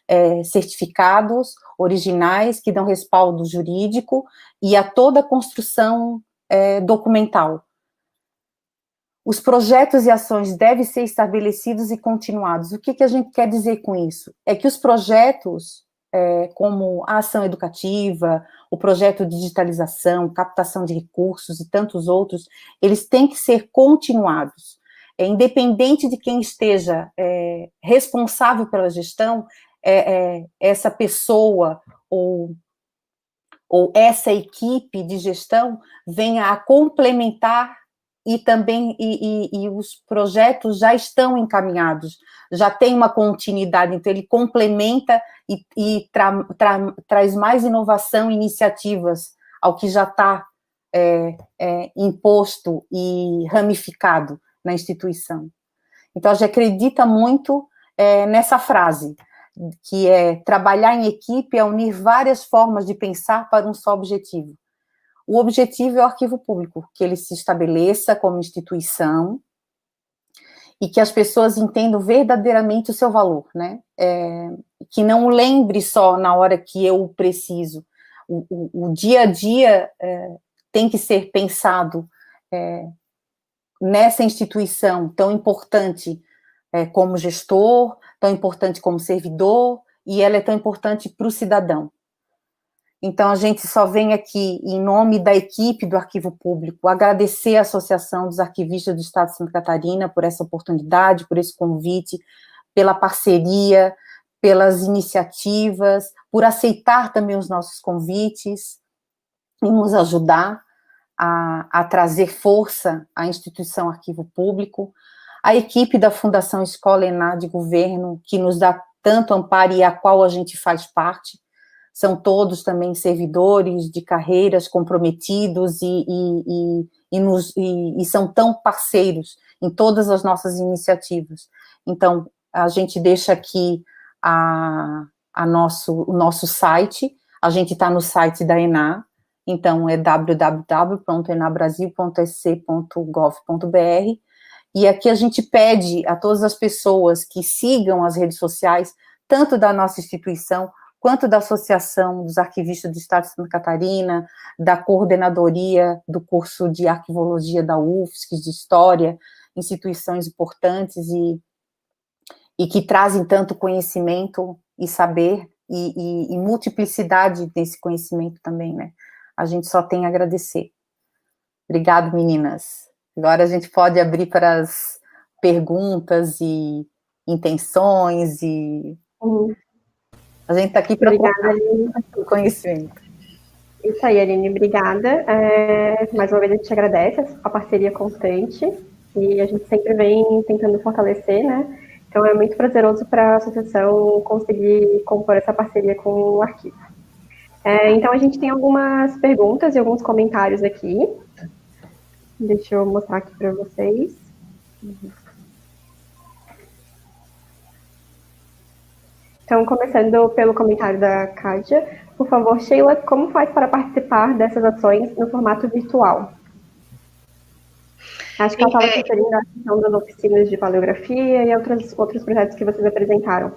certificados, originais, que dão respaldo jurídico, e a toda a construção documental. Os projetos e ações devem ser estabelecidos e continuados. O que a gente quer dizer com isso? É que os projetos, como a ação educativa, o projeto de digitalização, captação de recursos e tantos outros, eles têm que ser continuados. Independente de quem esteja responsável pela gestão, essa pessoa ou essa equipe de gestão venha a complementar, e também e os projetos já estão encaminhados, já tem uma continuidade, então ele complementa e traz mais inovação, iniciativas ao que já está imposto e ramificado na instituição. Então, a gente acredita muito nessa frase, que é trabalhar em equipe é unir várias formas de pensar para um só objetivo. O objetivo é o arquivo público, que ele se estabeleça como instituição e que as pessoas entendam verdadeiramente o seu valor, né? Que não lembre só na hora que eu preciso. O dia a dia tem que ser pensado nessa instituição tão importante como gestor, tão importante como servidor, e ela é tão importante para o cidadão. Então, a gente só vem aqui, em nome da equipe do Arquivo Público, agradecer a Associação dos Arquivistas do Estado de Santa Catarina por essa oportunidade, por esse convite, pela parceria, pelas iniciativas, por aceitar também os nossos convites e nos ajudar a trazer força à instituição Arquivo Público, a equipe da Fundação Escola ENA de Governo, que nos dá tanto amparo e a qual a gente faz parte, são todos também servidores de carreiras comprometidos e são tão parceiros em todas as nossas iniciativas. Então, a gente deixa aqui o nosso site, a gente está no site da ENA, então é www.enabrasil.sc.gov.br, e aqui a gente pede a todas as pessoas que sigam as redes sociais, tanto da nossa instituição, quanto da Associação dos Arquivistas do Estado de Santa Catarina, da coordenadoria do curso de Arquivologia da UFSC, de História, instituições importantes e que trazem tanto conhecimento e saber e multiplicidade desse conhecimento também, né? A gente só tem a agradecer. Obrigado, meninas. Agora a gente pode abrir para as perguntas e intenções e... A gente está aqui para o conhecimento. Isso aí, Aline, obrigada. Mais uma vez a gente agradece a parceria constante e a gente sempre vem tentando fortalecer, né? Então é muito prazeroso para a associação conseguir compor essa parceria com o arquivo. Então a gente tem algumas perguntas e alguns comentários aqui. Deixa eu mostrar aqui para vocês. Então, começando pelo comentário da Kátia, por favor, Sheila, como faz para participar dessas ações no formato virtual? Acho que ela estava referindo à questão das oficinas de paleografia e outros projetos que vocês apresentaram.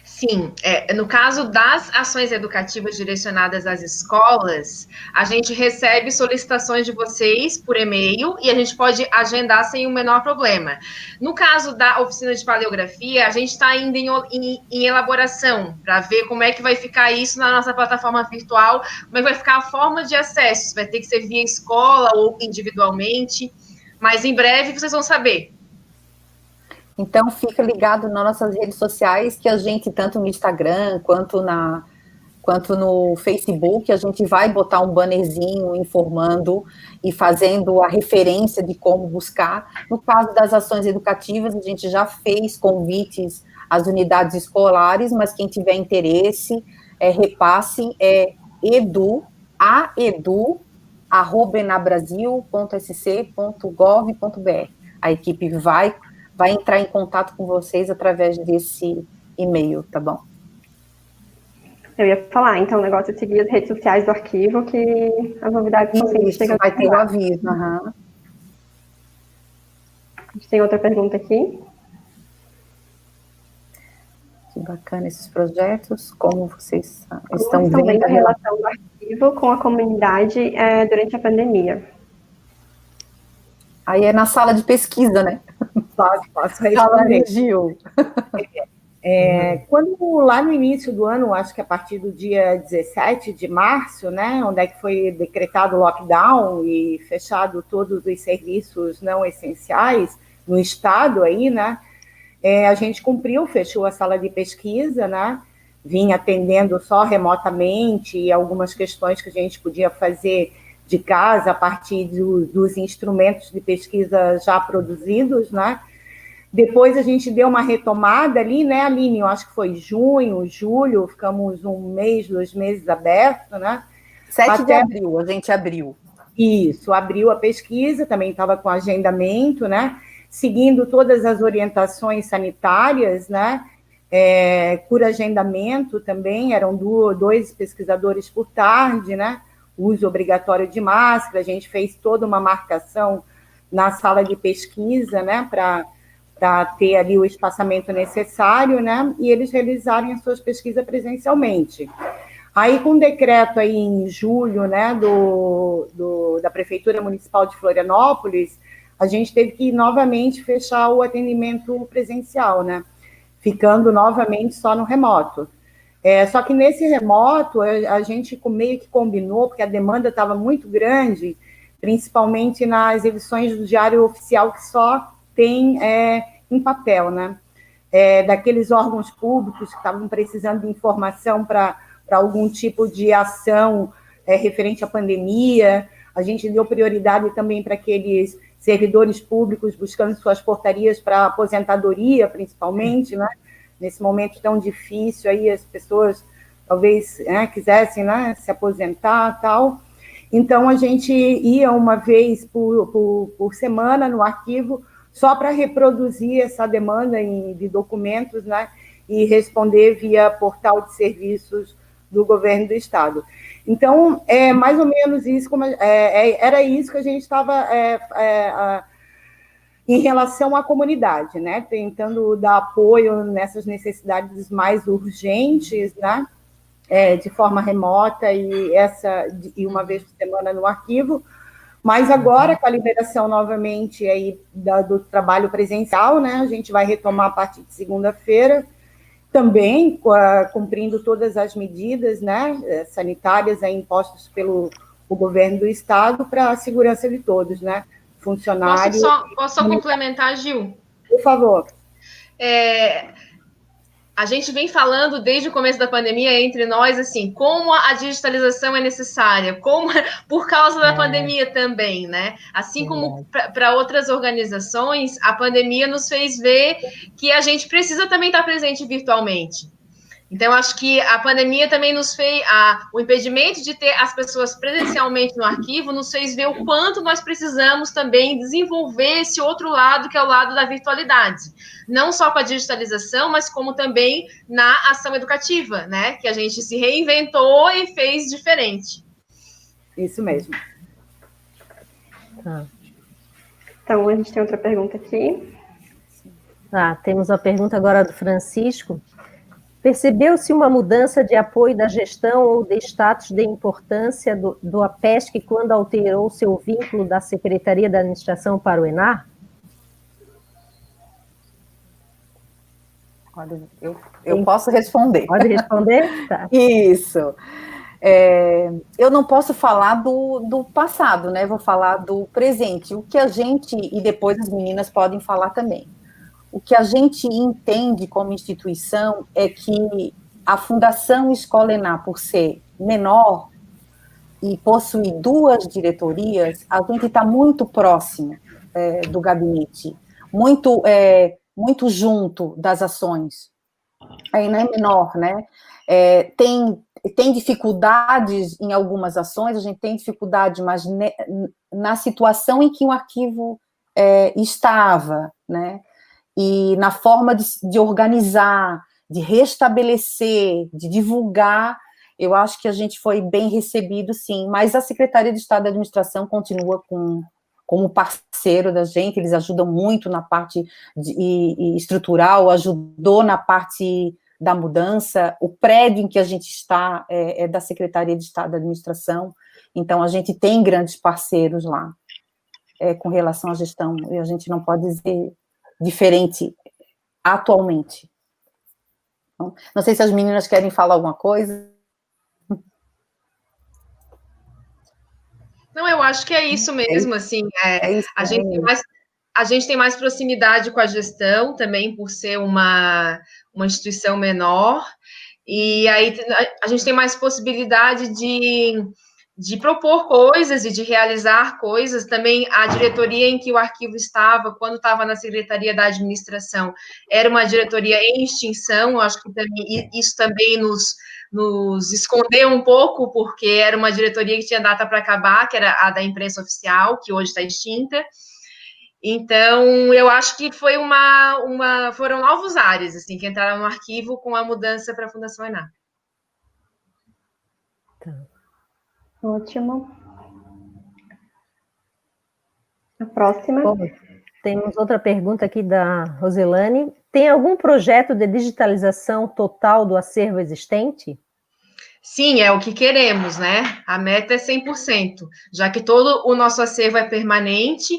Sim, no caso das ações educativas direcionadas às escolas, a gente recebe solicitações de vocês por e-mail e a gente pode agendar sem o menor problema. No caso da oficina de paleografia, a gente está ainda em elaboração para ver como é que vai ficar isso na nossa plataforma virtual, como é que vai ficar a forma de acesso, vai ter que ser via escola ou individualmente, mas em breve vocês vão saber. Então, fica ligado nas nossas redes sociais, que a gente, tanto no Instagram, quanto no Facebook, a gente vai botar um bannerzinho informando e fazendo a referência de como buscar. No caso das ações educativas, a gente já fez convites às unidades escolares, mas quem tiver interesse, repasse, edu@enabrasil.sc.gov.br. A equipe vai entrar em contato com vocês através desse e-mail, tá bom? Eu ia falar, então, o negócio é seguir as redes sociais do arquivo, que as novidades vão sempre chegando. Vai ter o aviso, A gente tem outra pergunta aqui. Que bacana esses projetos, como vocês estão vendo a relação do arquivo com a comunidade durante a pandemia? Aí é na sala de pesquisa, né? Posso responder. Gil. Quando lá no início do ano, acho que a partir do dia 17 de março, né, onde é que foi decretado o lockdown e fechado todos os serviços não essenciais no estado aí, né, a gente cumpriu, fechou a sala de pesquisa, né, vinha atendendo só remotamente e algumas questões que a gente podia fazer de casa a partir dos instrumentos de pesquisa já produzidos, né? Depois a gente deu uma retomada ali, né, Aline? Eu acho que foi junho, julho, ficamos 1 mês, 2 meses aberto, né? 7 de abril, a gente abriu. Isso, abriu a pesquisa, também estava com agendamento, né? seguindo todas as orientações sanitárias, né? Por agendamento também, eram 2 pesquisadores por tarde, né? Uso obrigatório de máscara, a gente fez toda uma marcação na sala de pesquisa, né? Para ter ali o espaçamento necessário, né? E eles realizarem as suas pesquisas presencialmente. Aí, com o decreto aí em julho, né, da Prefeitura Municipal de Florianópolis, a gente teve que novamente fechar o atendimento presencial, né? Ficando novamente só no remoto. Só que nesse remoto, a gente meio que combinou, porque a demanda estava muito grande, principalmente nas edições do Diário Oficial, que só tem em papel, né? Daqueles órgãos públicos que estavam precisando de informação para algum tipo de ação referente à pandemia. A gente deu prioridade também para aqueles servidores públicos buscando suas portarias para aposentadoria, principalmente, né? Nesse momento tão difícil, aí as pessoas talvez quisessem, né, se aposentar e tal. Então, a gente ia uma vez por semana no arquivo, só para reproduzir essa demanda de documentos, né, e responder via portal de serviços do governo do estado. Então, mais ou menos isso, era isso que a gente estava em relação à comunidade, né, tentando dar apoio nessas necessidades mais urgentes, né, de forma remota e uma vez por semana no arquivo, mas agora, com a liberação novamente aí do trabalho presencial, né, a gente vai retomar a partir de segunda-feira, também cumprindo todas as medidas, né, sanitárias impostas pelo o governo do estado para a segurança de todos, né, funcionários. Posso só complementar, Gil? Por favor. A gente vem falando desde o começo da pandemia entre nós, assim, como a digitalização é necessária, como por causa da pandemia também, né? Assim como para outras organizações, a pandemia nos fez ver que a gente precisa também estar presente virtualmente. Então, acho que a pandemia também nos fez, o impedimento de ter as pessoas presencialmente no arquivo nos fez ver o quanto nós precisamos também desenvolver esse outro lado, que é o lado da virtualidade. Não só com a digitalização, mas como também na ação educativa, né? Que a gente se reinventou e fez diferente. Isso mesmo. Tá. Então, a gente tem outra pergunta aqui. Temos a pergunta agora do Francisco. Percebeu-se uma mudança de apoio da gestão ou de status de importância do APESC quando alterou seu vínculo da Secretaria da Administração para o ENAR? Eu posso responder. Pode responder? Tá. Isso. Eu não posso falar do passado, né? Vou falar do presente. O que a gente, e depois as meninas podem falar também. O que a gente entende como instituição é que a Fundação Escola ENAR, por ser menor e possuir 2 diretorias, a gente está muito próximo do gabinete, muito junto das ações. Aí não é menor, né? Tem dificuldades em algumas ações, a gente tem dificuldade, mas na situação em que o arquivo estava, né? E na forma de organizar, de restabelecer, de divulgar, eu acho que a gente foi bem recebido, sim, mas a Secretaria de Estado da Administração continua como parceiro da gente, eles ajudam muito na parte estrutural, ajudou na parte da mudança, o prédio em que a gente está é da Secretaria de Estado da Administração, então a gente tem grandes parceiros lá, com relação à gestão, e a gente não pode dizer diferente atualmente. Não sei se as meninas querem falar alguma coisa. Não, eu acho que é isso mesmo, assim, a gente tem mais proximidade com a gestão, também por ser uma instituição menor, e aí a gente tem mais possibilidade de propor coisas e de realizar coisas. Também a diretoria em que o arquivo estava, quando estava na Secretaria da Administração, era uma diretoria em extinção. Eu acho que também, isso também nos escondeu um pouco, porque era uma diretoria que tinha data para acabar, que era a da imprensa oficial, que hoje está extinta. Então, eu acho que foi foram novos ares, assim, que entraram no arquivo com a mudança para a Fundação ENA. Tá. Ótimo. A próxima. Bom, temos outra pergunta aqui da Roselane. Tem algum projeto de digitalização total do acervo existente? Sim, é o que queremos, né? A meta é 100%, já que todo o nosso acervo é permanente,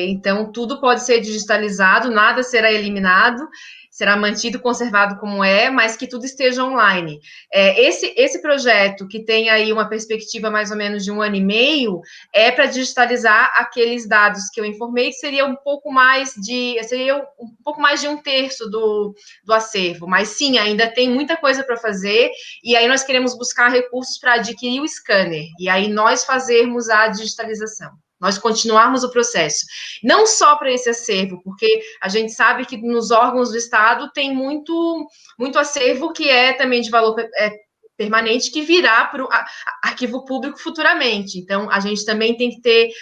então tudo pode ser digitalizado, nada será eliminado, será mantido, conservado como é, mas que tudo esteja online. Esse projeto, que tem aí uma perspectiva mais ou menos de 1 ano e meio, é para digitalizar aqueles dados que eu informei, que seria um pouco mais de 1/3 do acervo, mas sim, ainda tem muita coisa para fazer, e aí nós queremos buscar recursos para adquirir o scanner, e aí nós fazermos a digitalização, nós continuarmos o processo. Não só para esse acervo, porque a gente sabe que nos órgãos do Estado tem muito acervo que é também de valor permanente, que virá para o arquivo público futuramente. Então, a gente também tem que ter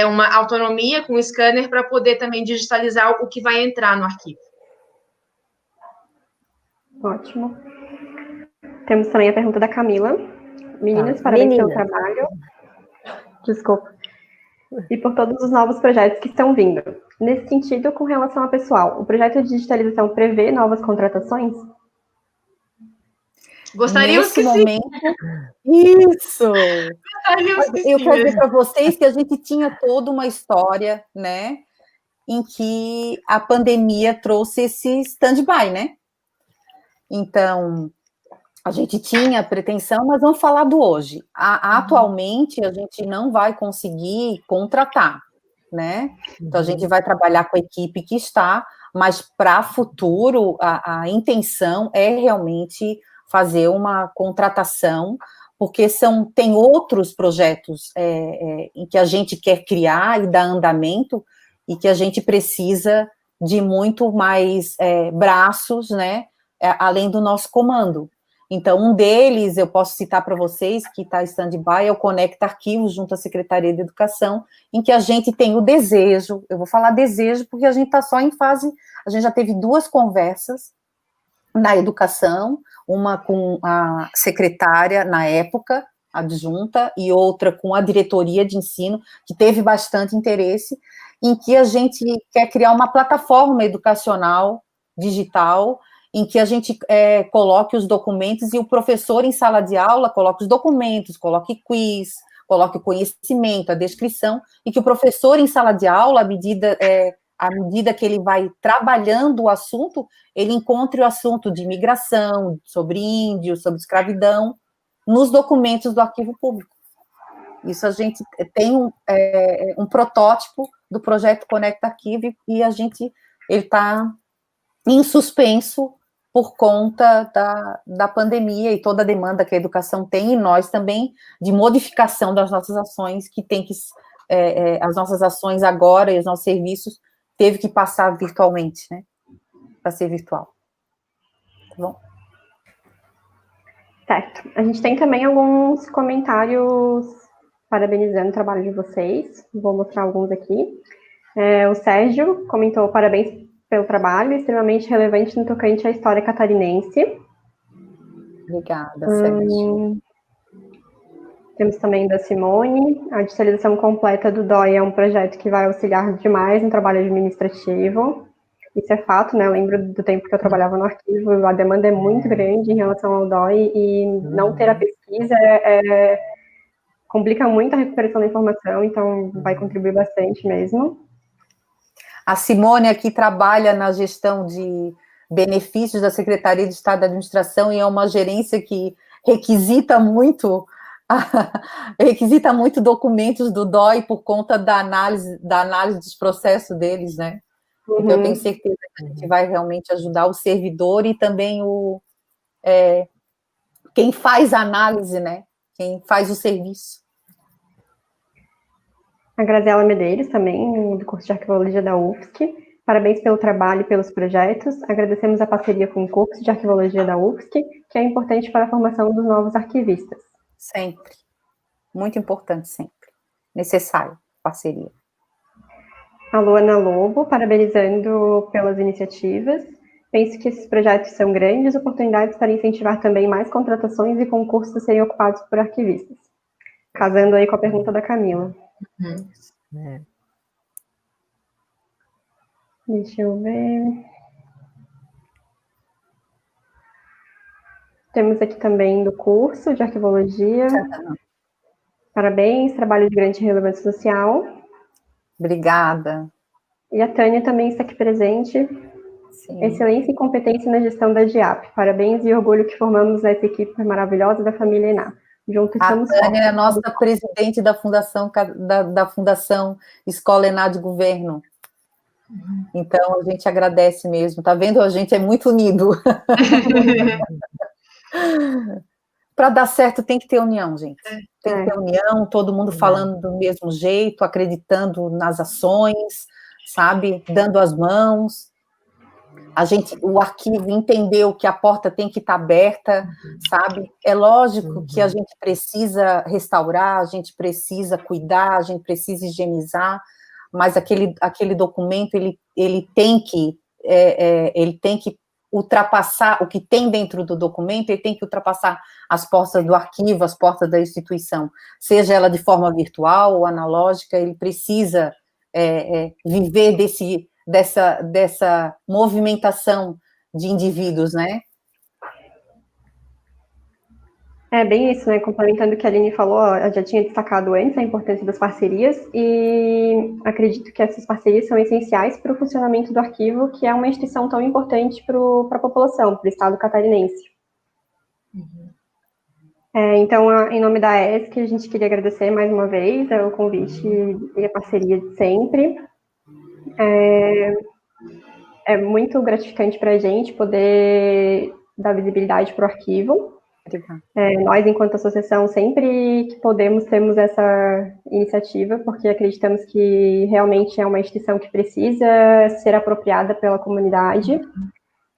uma autonomia com o scanner para poder também digitalizar o que vai entrar no arquivo. Ótimo. Temos também a pergunta da Camila. Meninas, parabéns pelo trabalho. Desculpa. E por todos os novos projetos que estão vindo. Nesse sentido, com relação ao pessoal, o projeto de digitalização prevê novas contratações? Gostaríamos que momento, sim. Isso! Eu quero dizer para vocês que a gente tinha toda uma história, né, em que a pandemia trouxe esse stand-by, né? Então, a gente tinha pretensão, mas vamos falar do hoje. Atualmente, a gente não vai conseguir contratar, né? Então, a gente vai trabalhar com a equipe que está, mas para futuro, a intenção é realmente fazer uma contratação, porque tem outros projetos em que a gente quer criar e dar andamento, e que a gente precisa de muito mais braços, né? Além do nosso comando. Então, um deles, eu posso citar para vocês, que está em stand-by, é o Conecta Arquivos, junto à Secretaria de Educação, em que a gente tem o desejo, eu vou falar desejo, porque a gente está só em fase, a gente já teve 2 conversas na educação, uma com a secretária, na época, adjunta, e outra com a diretoria de ensino, que teve bastante interesse, em que a gente quer criar uma plataforma educacional, digital, em que a gente coloque os documentos e o professor em sala de aula coloque os documentos, coloque quiz, coloque o conhecimento, a descrição, e que o professor em sala de aula, à medida que ele vai trabalhando o assunto, ele encontre o assunto de imigração, sobre índio, sobre escravidão, nos documentos do arquivo público. Isso a gente tem um protótipo do projeto Conecta Arquivo, e ele está em suspenso por conta da pandemia e toda a demanda que a educação tem, e nós também, de modificação das nossas ações, que tem que, as nossas ações agora e os nossos serviços, teve que passar virtualmente, né, para ser virtual. Tá bom? Certo. A gente tem também alguns comentários parabenizando o trabalho de vocês, vou mostrar alguns aqui. O Sérgio comentou: parabéns pelo trabalho, extremamente relevante no tocante à história catarinense. Obrigada, Sérgio. Temos também da Simone: a digitalização completa do DOI é um projeto que vai auxiliar demais no trabalho administrativo. Isso é fato, né? Eu lembro do tempo que eu trabalhava no arquivo, a demanda é muito grande em relação ao DOI, e não ter a pesquisa complica muito a recuperação da informação, então vai contribuir bastante mesmo. A Simone aqui trabalha na gestão de benefícios da Secretaria de Estado da Administração, e é uma gerência que requisita muito documentos do DOI por conta da análise dos processos deles, né? Uhum. Então, eu tenho certeza que a gente vai realmente ajudar o servidor e também quem faz a análise, né? Quem faz o serviço. A Graziela Medeiros, também, do curso de Arquivologia da UFSC. Parabéns pelo trabalho e pelos projetos. Agradecemos a parceria com o curso de Arquivologia da UFSC, que é importante para a formação dos novos arquivistas. Sempre. Muito importante, sempre. Necessário, parceria. a Luana Lobo, parabenizando pelas iniciativas. Penso que esses projetos são grandes oportunidades para incentivar também mais contratações e concursos a serem ocupados por arquivistas. Casando aí com a pergunta da Camila. Deixa eu ver. Temos aqui também do curso de arquivologia. Parabéns, trabalho de grande relevância social. Obrigada. E a Tânia também está aqui presente. Sim. Excelência e competência na gestão da GIAP. Parabéns e orgulho que formamos nessa equipe maravilhosa da família Ená. Juntos estamos fortes. A Tânia é a nossa presidente da Fundação Escola Ená de Governo. Então, a gente agradece mesmo. Tá vendo? A gente é muito unido. Para dar certo, tem que ter união, gente. Tem que ter união, todo mundo falando do mesmo jeito, acreditando nas ações, sabe? Dando as mãos. O arquivo entendeu que a porta tem que estar aberta, sabe? É lógico que a gente precisa restaurar, a gente precisa cuidar, a gente precisa higienizar, mas aquele documento, ele tem que ultrapassar o que tem dentro do documento, ele tem que ultrapassar as portas do arquivo, as portas da instituição, seja ela de forma virtual ou analógica, ele precisa viver dessa movimentação de indivíduos, né? É bem isso, né? Complementando o que a Aline falou, eu já tinha destacado antes a importância das parcerias e acredito que essas parcerias são essenciais para o funcionamento do arquivo, que é uma instituição tão importante para a população, para o Estado catarinense. Então, em nome da ESC, a gente queria agradecer mais uma vez o convite e a parceria de sempre. É muito gratificante para a gente poder dar visibilidade para o arquivo. Nós, enquanto associação, sempre que podemos, temos essa iniciativa, porque acreditamos que realmente é uma instituição que precisa ser apropriada pela comunidade.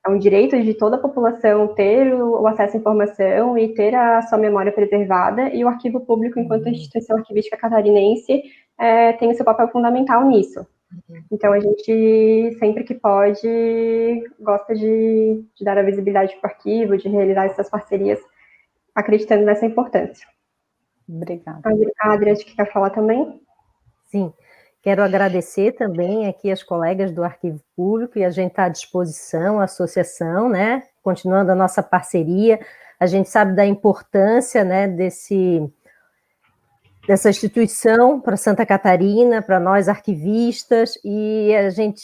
É um direito de toda a população ter o acesso à informação e ter a sua memória preservada, e o arquivo público, enquanto instituição arquivística catarinense, tem o seu papel fundamental nisso. Então, a gente, sempre que pode, gosta de dar a visibilidade para o arquivo, de realizar essas parcerias, acreditando nessa importância. Obrigada. A Adriana, que quer falar também? Sim, quero agradecer também aqui as colegas do Arquivo Público, e a gente está à disposição, a associação, né, continuando a nossa parceria. A gente sabe da importância, né, dessa instituição para Santa Catarina, para nós arquivistas, e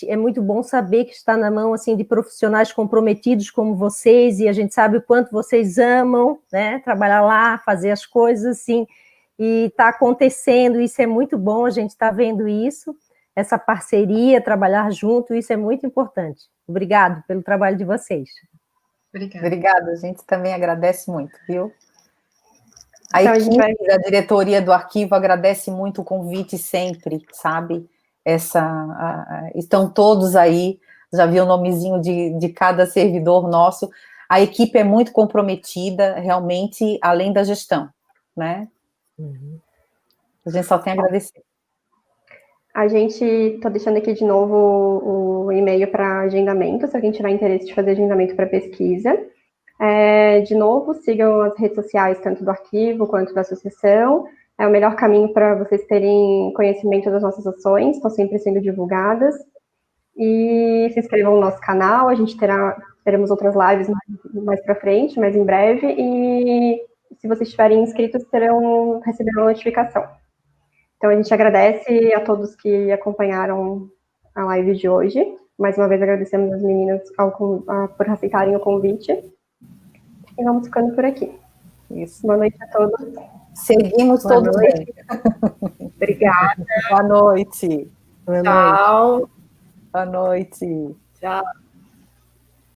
é muito bom saber que está na mão, assim, de profissionais comprometidos como vocês, e a gente sabe o quanto vocês amam, né, trabalhar lá, fazer as coisas, assim, e está acontecendo, isso é muito bom, a gente está vendo isso, essa parceria, trabalhar junto, isso é muito importante. Obrigado pelo trabalho de vocês. Obrigada, a gente também agradece muito, viu? A equipe da diretoria do arquivo agradece muito o convite sempre, sabe? Estão todos aí, já vi o nomezinho de cada servidor nosso. A equipe é muito comprometida, realmente, além da gestão, né? A gente só tem a agradecer. A gente está deixando aqui de novo o e-mail para agendamento, se alguém tiver interesse de fazer agendamento para pesquisa. De novo, sigam as redes sociais, tanto do arquivo quanto da associação. É o melhor caminho para vocês terem conhecimento das nossas ações, estão sempre sendo divulgadas. E se inscrevam no nosso canal, a gente teremos outras lives mais para frente, mais em breve. E se vocês estiverem inscritos, receberão notificação. Então, a gente agradece a todos que acompanharam a live de hoje. Mais uma vez, agradecemos as meninas por aceitarem o convite. E vamos ficando por aqui. Isso. Boa noite a todos. Seguimos todos bem. Obrigada. Boa noite. Tchau. Boa noite. Tchau.